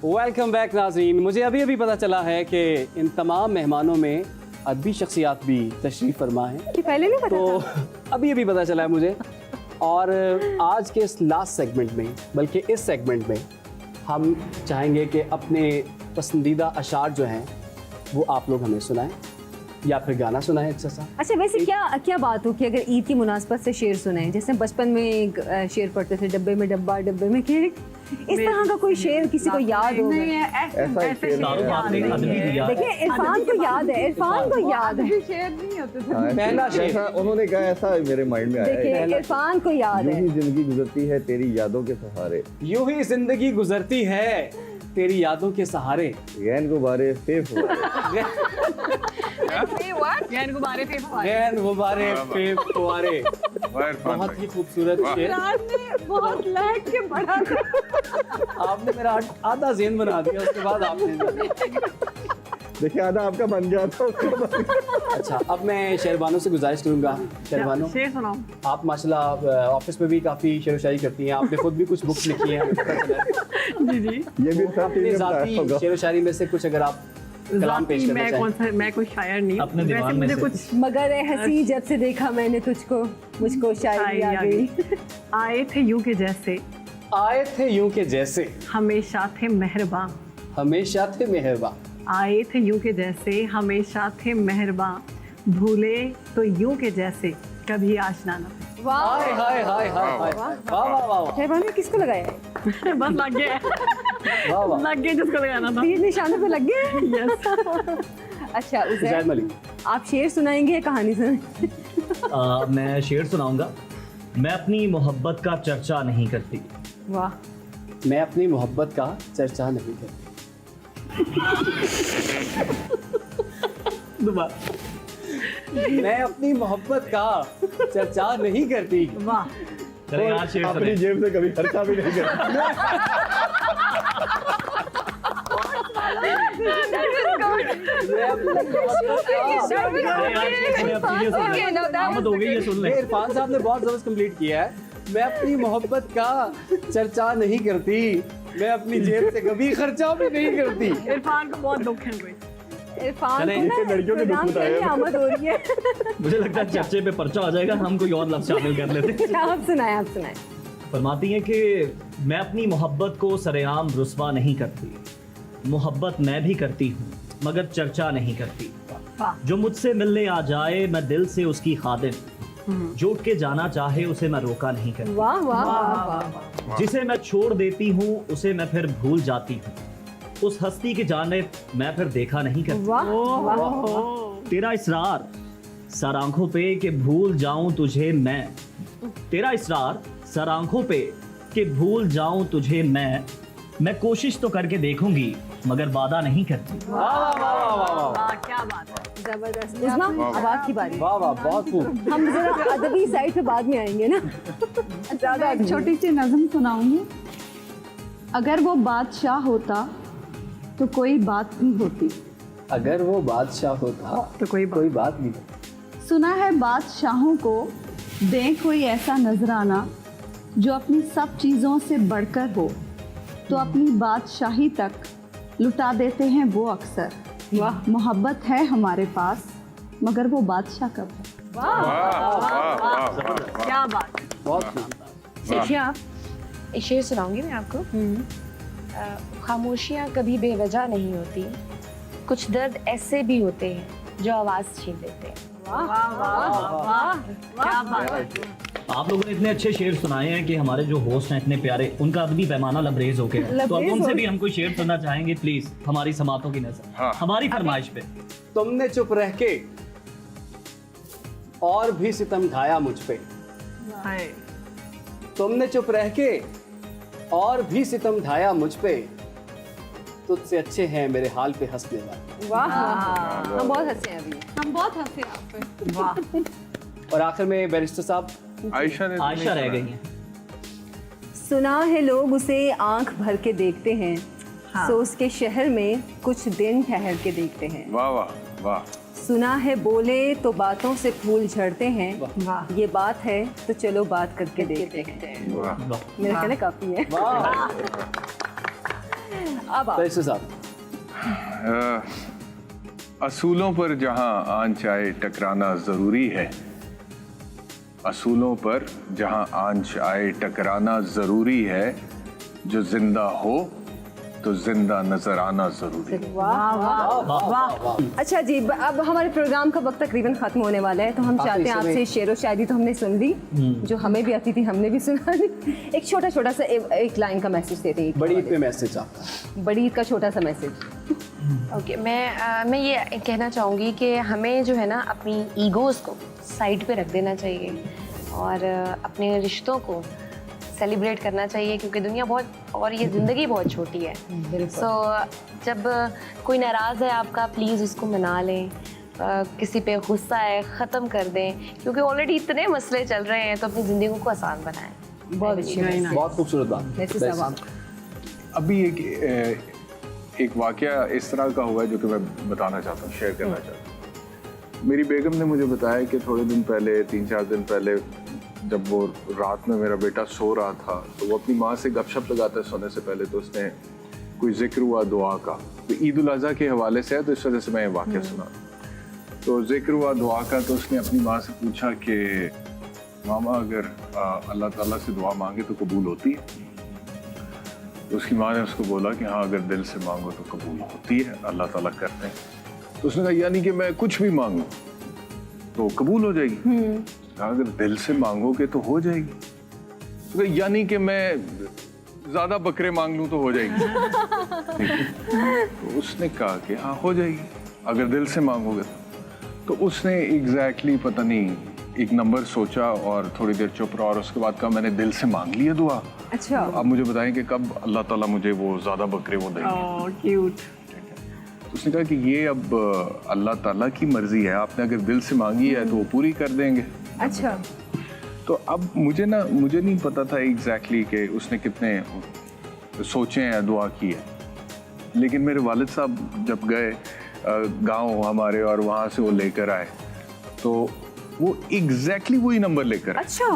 वेलकम बैक नाज़रीन। मुझे अभी अभी पता चला है कि इन तमाम मेहमानों में अदबी शख्सियात भी तशरीफ़ फरमा हैं, कि पहले नहीं पता तो था? अभी अभी पता चला है मुझे। और आज के इस लास्ट सेगमेंट में, बल्कि इस सेगमेंट में हम चाहेंगे कि अपने पसंदीदा अशार जो हैं वो आप लोग हमें सुनाएं या फिर गाना सुनाएं अच्छा सा। अच्छा, वैसे क्या बात हो कि अगर ईद की मुनासबत से शेर सुनाएं, जैसे बचपन में एक शेर पढ़ते थे, डब्बे में डब्बा डब्बे में केक, इस तरह का कोई शेर किसी को याद हो? देखिए इरफान को याद है, इरफान को याद है। शेर नहीं होते थे। पहला शेर जैसा उन्होंने कहा ऐसा मेरे माइंड में आया देखिए है। इरफान को याद यूं है। ही जिंदगी गुजरती है तेरी यादों के सहारे, यूं ही जिंदगी गुजरती है तेरी यादों के सहारे। गैन गुब्बारे फेफ हुआ गैन गुब्बारे थे हमारे। गैन गुब्बारे पे फुआरे। बहुत ही खूबसूरत शेर। बहुत लहक के पढ़ा था। आपने मेरा आधा ज़हन बना दिया, उसके बाद आपने। देखिए आधा आपका बन गया था उसके बाद। अच्छा, अब मैं शहरबानो से गुजारिश करूंगा। शहरबानो, शेर सुनाओ। आप माशाल्लाह ऑफिस में भी काफ़ी शेर व शायरी करती हैं, आपने खुद भी कुछ बुक्स लिखी हैं, हमें पता चला है। जी जी। ये भी सब अपनी ज़ाती शेर व शायरी में से कुछ अगर आप कलाम पेश करना चाहें। मैं कोई शायर नहीं अपने वैसे दिमाग में मुझे से। कुछ मगर ए हंसी जब से देखा मैंने तुझको, मुझको शायरी आ गई। आए थे यूं के जैसे, आए थे यूं के जैसे, हमेशा थे मेहरबान। हमेशा थे मेहरबान। आए थे यूं के जैसे, हमेशा थे मेहरबान, भूले तो यूं के जैसे, कभी आशना न थे। हाय हाय हाय हाय हाय, वाह वाह वाह शहरबानो ने किसको लगाया है? बस लग गया वाह वाह। लग गया जिसको लगाना था। तीर निशानों पे लग गए। यस। अच्छा ज़ैद उज़ैर, मलिक, आप शेर सुनाएंगे या कहानी सुनाएंगे? मैं शेर सुनाऊंगा। मैं अपनी मोहब्बत का चर्चा नहीं करती। वाह, मैं अपनी मोहब्बत का चर्चा नहीं करती। दोबारा। मैं अपनी मोहब्बत का चर्चा नहीं करती। वाह। चले यार शेर अपनी सुने। जेब से कभी खर्चा भी नहीं करता। मैं अपनी मोहब्बत का- अरे यार शेर सुने, अब serious हो Okay, जाए। no, that आमद हो गई है, सुन ले। ये इरफान साहब ने बहुत जबरदस्त कंप्लीट किया है। मैं अपनी मोहब्बत का चर्चा नहीं करती, मैं अपनी जेब से कभी खर्चा भी नहीं करती। इरफान को बहुत दुख है कोई। इरफान चलें, को ना लड़कियों के दुख प्रोग्राम बताए के लिए हैं। आमद हो रही है। मुझे लगता है चर्चे पे पर्चा आ जाएगा, हम कोई और लफ्ज शामिल कर लेते हैं। आप सुनाएं, आप सुनाएं। फरमाती हैं कि मैं अपनी मोहब्बत को सरेआम रुस्वा नहीं करती, मोहब्बत मैं भी करती हूँ मगर चर्चा नहीं करती। जो मुझसे मिलने आ जाए मैं दिल से उसकी खादिम, जो उठ के जाना चाहे उसे मैं रोका नहीं करती। वाह वाह वाह वाह। जिसे मैं छोड़ देती हूँ उसे मैं फिर भूल जाती हूँ, उस हस्ती की जानिब मैं फिर देखा नहीं करती। वाह वाह। तेरा इसरार सर आंखों पे कि भूल जाऊं तुझे मैं, तेरा इसरार सर आंखों पे कि भूल जाऊं तुझे मैं कोशिश तो करके देखूंगी मगर वादा नहीं करती। वाह क्या बात है। जबरदस्त। उस्मा, अब आपकी बारी। वाह वाह, बहुत खूब। हम जरा अदबी साइड पे बाद में आएंगे ना। ज़्यादा एक छोटी सी नज़म सुनाऊंगी। अगर वो बादशाह होता तो कोई बात नहीं होती, अगर वो बादशाह होता तो कोई बात नहीं। सुना है बादशाहों को दें कोई ऐसा नजराना जो अपनी सब चीज़ों से बढ़कर हो, तो अपनी बादशाही तक लुटा देते हैं वो अक्सर। वाह, मोहब्बत है हमारे पास मगर वो बादशाह कब है। क्या बात। बहुत खूब। देखिए आप, एक शेर सुनाऊंगी मैं आपको। खामोशियाँ कभी बेवजह नहीं होती, कुछ दर्द ऐसे भी होते हैं जो आवाज़ छीन लेते हैं। क्या बात है। आप लोगों ने इतने अच्छे शेर सुनाए हैं कि हमारे जो होस्ट हैं इतने प्यारे, उनका अदबी पैमाना लबरेज हो गया है। तो अब उनसे भी हम कोई शेर सुनना चाहेंगे प्लीज, हमारी समातों की नजर, हाँ। हमारी फरमाइश पे। तुमने चुप रह के और भी सितम ढाया मुझ पे, हाय। तुमने चुप रह के और भी सितम ढाया मुझ पे, तुझसे अच्छे हैं मेरे हाल पे हंसने वाले। वाह, हम बहुत हंसे हैं अभी। हम बहुत हंसे आप पे। वाह। और आखिर में बैरिस्टर साहब, आयशा ने आयशा रह गई हैं। सुना है लोग उसे आंख भर के देखते हैं, सो उसके शहर में कुछ दिन ठहर के देखते हैं। वाह वाह वाह। सुना है बोले तो बातों से फूल झड़ते हैं, ये बात है तो चलो बात करके देखते हैं। वाह। मेरा कहना काफी है। अब आप। बैरिस्टर साहब, असूलों पर जहां आंच आए टकराना जरूरी है, असूलों पर जहां आंच आए टकराना जरूरी है, जो जिंदा हो तो जिंदा नजर आना जरूरी है। अच्छा जी, अब हमारे प्रोग्राम का वक्त तकरीबन खत्म होने वाला है, तो हम चाहते हैं आपसे शेरो शायरी तो हमने सुन ली, जो हमें भी आती थी हमने भी सुना ली। एक छोटा छोटा सा एक लाइन का मैसेज देते हैं। बड़ी ईद पे मैसेज आपका। बड़ी ईद का छोटा सा मैसेज। ओके, मैं ये कहना चाहूँगी कि हमें जो है ना अपनी ईगोज़ को साइड पे रख देना चाहिए और अपने रिश्तों को सेलिब्रेट करना चाहिए, क्योंकि दुनिया बहुत और ये ज़िंदगी बहुत छोटी है। सो जब कोई नाराज़ है आपका, प्लीज़ उसको मना लें, किसी पे गुस्सा है ख़त्म कर दें, क्योंकि ऑलरेडी इतने मसले चल रहे हैं, तो अपनी ज़िंदगी को आसान बनाएं। बहुत अच्छी बात। बहुत खूबसूरत बात। वैसे सब आप। अभी एक वाकया इस तरह का हुआ है जो कि मैं बताना चाहता हूँ, शेयर करना चाहता हूँ। मेरी बेगम ने मुझे बताया कि थोड़े दिन पहले, 3-4 दिन पहले, जब वो रात में मेरा बेटा सो रहा था, तो वो अपनी माँ से गपशप लगाता है सोने से पहले, तो उसने कोई जिक्र हुआ दुआ का, तो ईद उल अज़हा के हवाले से है, तो इस वजह से मैं ये वाकया सुना। तो जिक्र हुआ दुआ का, तो उसने अपनी माँ से पूछा कि मामा अगर अल्लाह ताला से दुआ मांगे तो कबूल होती है? तो उसकी माँ ने उसको बोला कि हाँ, अगर दिल से मांगो तो कबूल होती है, अल्लाह ताला करते हैं। तो उसने कहा यानी कि मैं कुछ भी मांगूं तो कबूल हो जाएगी? अगर दिल से मांगोगे तो हो जाएगी। तो यानी कि मैं ज्यादा बकरे मांग लूं तो हो जाएगी? तो उसने कहा कि हाँ हो जाएगी अगर दिल से मांगोगे। तो उसने एग्जैक्टली पता नहीं एक नंबर सोचा और थोड़ी देर चुप रहा और उसके बाद कहा मैंने दिल से मांग लिया दुआ। अच्छा, अब मुझे बताएं कि कब अल्लाह ताला मुझे वो ज्यादा बकरे वो देंगे। क्यूट। उसने कहा कि ये अब अल्लाह ताला की मर्जी है, आपने अगर दिल से मांगी है तो वो पूरी कर देंगे। अच्छा। तो अब मुझे नहीं पता था एग्जैक्टली कि उसने कितने सोचे हैं, दुआ की है, लेकिन मेरे वालिद साहब जब गए गांव हमारे और वहाँ से वो लेकर आए, तो वो एग्जैक्टली वही नंबर लेकर आए। अच्छा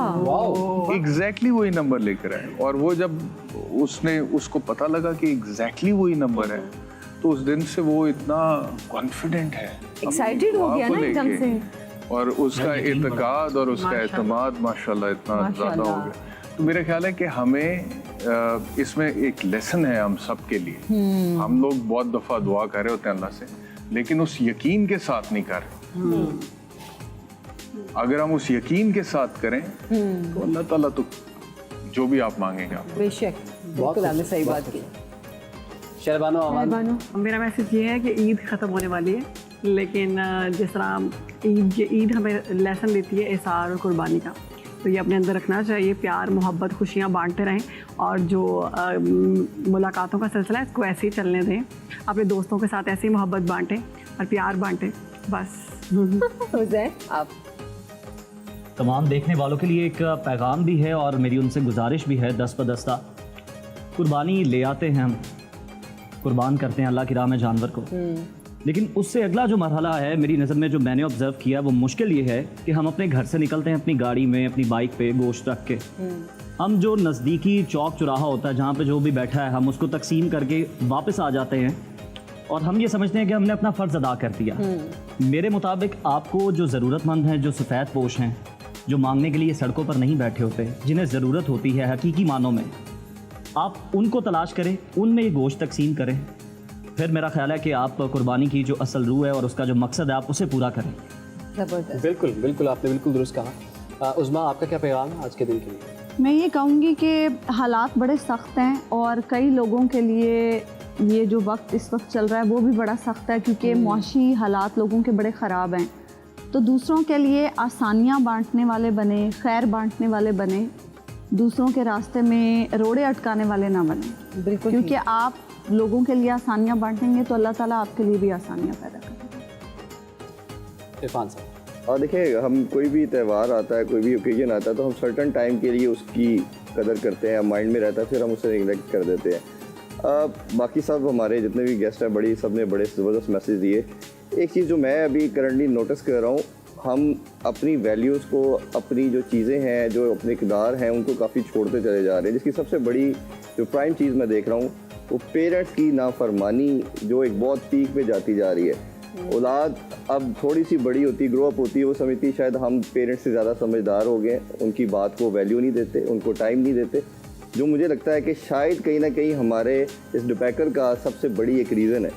एग्जैक्टली वही नंबर लेकर आए। और वो जब उसको पता लगा कि एग्जैक्टली वही नंबर है, तो उस दिन से वो इतना कॉन्फिडेंट है, एक्साइटेड हो गया ना एकदम से। और उसका इत्तेकाद और उसका एतमाद माशाल्लाह इतना ज़्यादा हो गया। तो मेरा ख्याल है कि हमें इसमें एक लेसन है हम सब के लिए। हम लोग बहुत दफ़ा दुआ कर रहे होते हैं अल्लाह से, लेकिन उस यकीन के साथ नहीं कर रहे। अगर हम उस यकीन के साथ करें तो अल्लाह ताला तो जो भी आप मांगेंगे आप। बेशक, बिल्कुल आपने सही बात की। शहरबानो आवाज़। मेरा मैसेज ये है कि ईद ख़त्म होने वाली है, लेकिन जिस तरह ईद हमें लेसन देती है एहसार और कुर्बानी का, तो ये अपने अंदर रखना चाहिए। प्यार, मोहब्बत, खुशियाँ बांटते रहें, और जो मुलाकातों का सिलसिला है इसको ऐसे ही चलने दें। अपने दोस्तों के साथ ऐसे ही मोहब्बत बांटें और प्यार बांटें, बस। आप तमाम देखने वालों के लिए एक पैगाम भी है और मेरी उनसे गुजारिश भी है, दस बदस्ता कुर्बानी ले आते हैं हम, कुर्बान करते हैं अल्लाह की राह में जानवर को, लेकिन उससे अगला जो मरहला है मेरी नज़र में, जो मैंने ऑब्ज़र्व किया, वो मुश्किल ये है कि हम अपने घर से निकलते हैं अपनी गाड़ी में, अपनी बाइक पे गोश्त रख के, हम जो नज़दीकी चौक चौराहा होता है जहाँ पे जो भी बैठा है हम उसको तकसीम करके वापस आ जाते हैं और हम ये समझते हैं कि हमने अपना फ़र्ज़ अदा कर दिया। मेरे मुताबिक आपको जो ज़रूरतमंद हैं, जो सफ़ेद पोश हैं, जो मांगने के लिए सड़कों पर नहीं बैठे होते, जिन्हें ज़रूरत होती है हकीकी मानों में, आप उनको तलाश करें, उनमें ये गोश्त तकसीम करें। फिर मेरा ख्याल है कि आप कुर्बानी की जो असल रूह है और उसका जो मकसद है आप उसे पूरा करें। ज़बरदस्त। बिल्कुल बिल्कुल, आपने बिल्कुल दुरुस्त कहा। उज़मा, आपका क्या पैगाम है आज के दिन के लिए? मैं ये कहूँगी कि हालात बड़े सख्त हैं और कई लोगों के लिए ये जो वक्त इस वक्त चल रहा है वो भी बड़ा सख्त है, क्योंकि मुआशी हालात लोगों के बड़े ख़राब हैं। तो दूसरों के लिए आसानियाँ बांटने वाले बने, खैर बांटने वाले बने, दूसरों के रास्ते में रोड़े अटकाने वाले ना बने। बिल्कुल, क्योंकि आप लोगों के लिए आसानियाँ बांटेंगे तो अल्लाह ताला आपके लिए भी आसानियाँ पैदा करेगा। इरफान साहब। और देखिए, हम कोई भी त्यौहार आता है, कोई भी ओकेजन आता है, तो हम सर्टन टाइम के लिए उसकी कदर करते हैं, माइंड में रहता है, फिर हम उसे निगलेक्ट कर देते हैं। बाकी सब हमारे जितने भी गेस्ट हैं सब ने बड़े ज़बरदस्त मैसेज दिए। एक चीज़ जो मैं अभी करंटली नोटिस कर रहा हूँ, हम अपनी वैल्यूज़ को, अपनी जो चीज़ें हैं, जो अपने किरदार हैं, उनको काफ़ी छोड़ते चले जा रहे हैं। जिसकी सबसे बड़ी जो प्राइम चीज़ मैं देख रहा हूँ वो पेरेंट्स की नाफरमानी, जो एक बहुत पीक पे जाती जा रही है। औलाद अब थोड़ी सी बड़ी होती, ग्रो अप होती है, वो समझती शायद हम पेरेंट्स से ज़्यादा समझदार हो गए, उनकी बात को वैल्यू नहीं देते, उनको टाइम नहीं देते, जो मुझे लगता है कि शायद कहीं ना कहीं हमारे इस डिपैकर का सबसे बड़ी एक रीज़न है।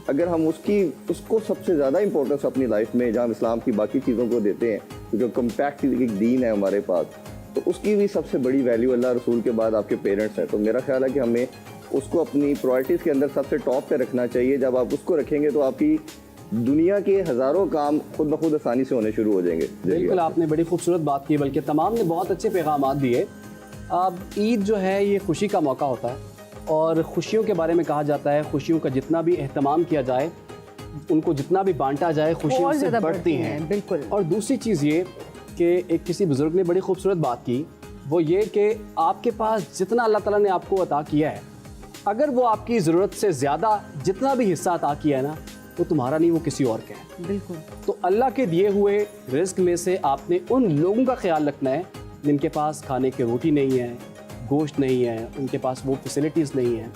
अगर हम उसको सबसे ज़्यादा इंपॉर्टेंस अपनी लाइफ में, जहाँ इस्लाम की बाकी चीज़ों को देते हैं, क्योंकि कम्पैक्ट एक दीन है हमारे पास, तो उसकी भी सबसे बड़ी वैल्यू अल्लाह रसूल के बाद आपके पेरेंट्स हैं। तो मेरा ख्याल है कि हमें उसको अपनी प्रायोरिटीज़ के अंदर सबसे टॉप पे रखना चाहिए। जब आप उसको रखेंगे तो आपकी दुनिया के हज़ारों काम खुद ब खुद आसानी से होने शुरू हो जाएंगे। बिल्कुल, आपने बड़ी खूबसूरत बात की, बल्कि तमाम ने बहुत अच्छे पैगाम दिए। अब ईद जो है ये खुशी का मौका होता है और खुशियों के बारे में कहा जाता है, खुशियों का जितना भी एहतमाम किया जाए, उनको जितना भी बांटा जाए, खुशियाँ उससे बढ़ती हैं। बिल्कुल। और दूसरी चीज़ ये कि एक किसी बुज़ुर्ग ने बड़ी खूबसूरत बात की, वो ये कि आपके पास जितना अल्लाह ताला ने आपको अता किया है, अगर वो आपकी ज़रूरत से ज़्यादा जितना भी हिस्सा अता किया है ना, वो तुम्हारा नहीं, वो किसी और का है। बिल्कुल। तो अल्लाह के दिए हुए रिस्क में से आपने उन लोगों का ख्याल रखना है जिनके पास खाने की रोटी नहीं है, गोश्त नहीं है, उनके पास वो फैसिलिटीज़ नहीं है।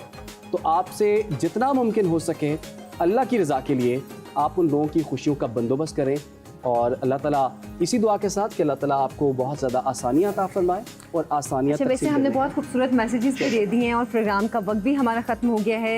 तो आपसे जितना मुमकिन हो सके अल्लाह की रज़ा के लिए आप उन लोगों की खुशियों का बंदोबस्त करें, और अल्लाह ताला इसी दुआ के साथ कि अल्लाह ताला आपको बहुत ज़्यादा आसानियाँ अता फरमाए और आसानियाँ। अच्छा, वैसे हमने बहुत खूबसूरत मैसेजेस भी दे दिए हैं और प्रोग्राम का वक्त भी हमारा ख़त्म हो गया है।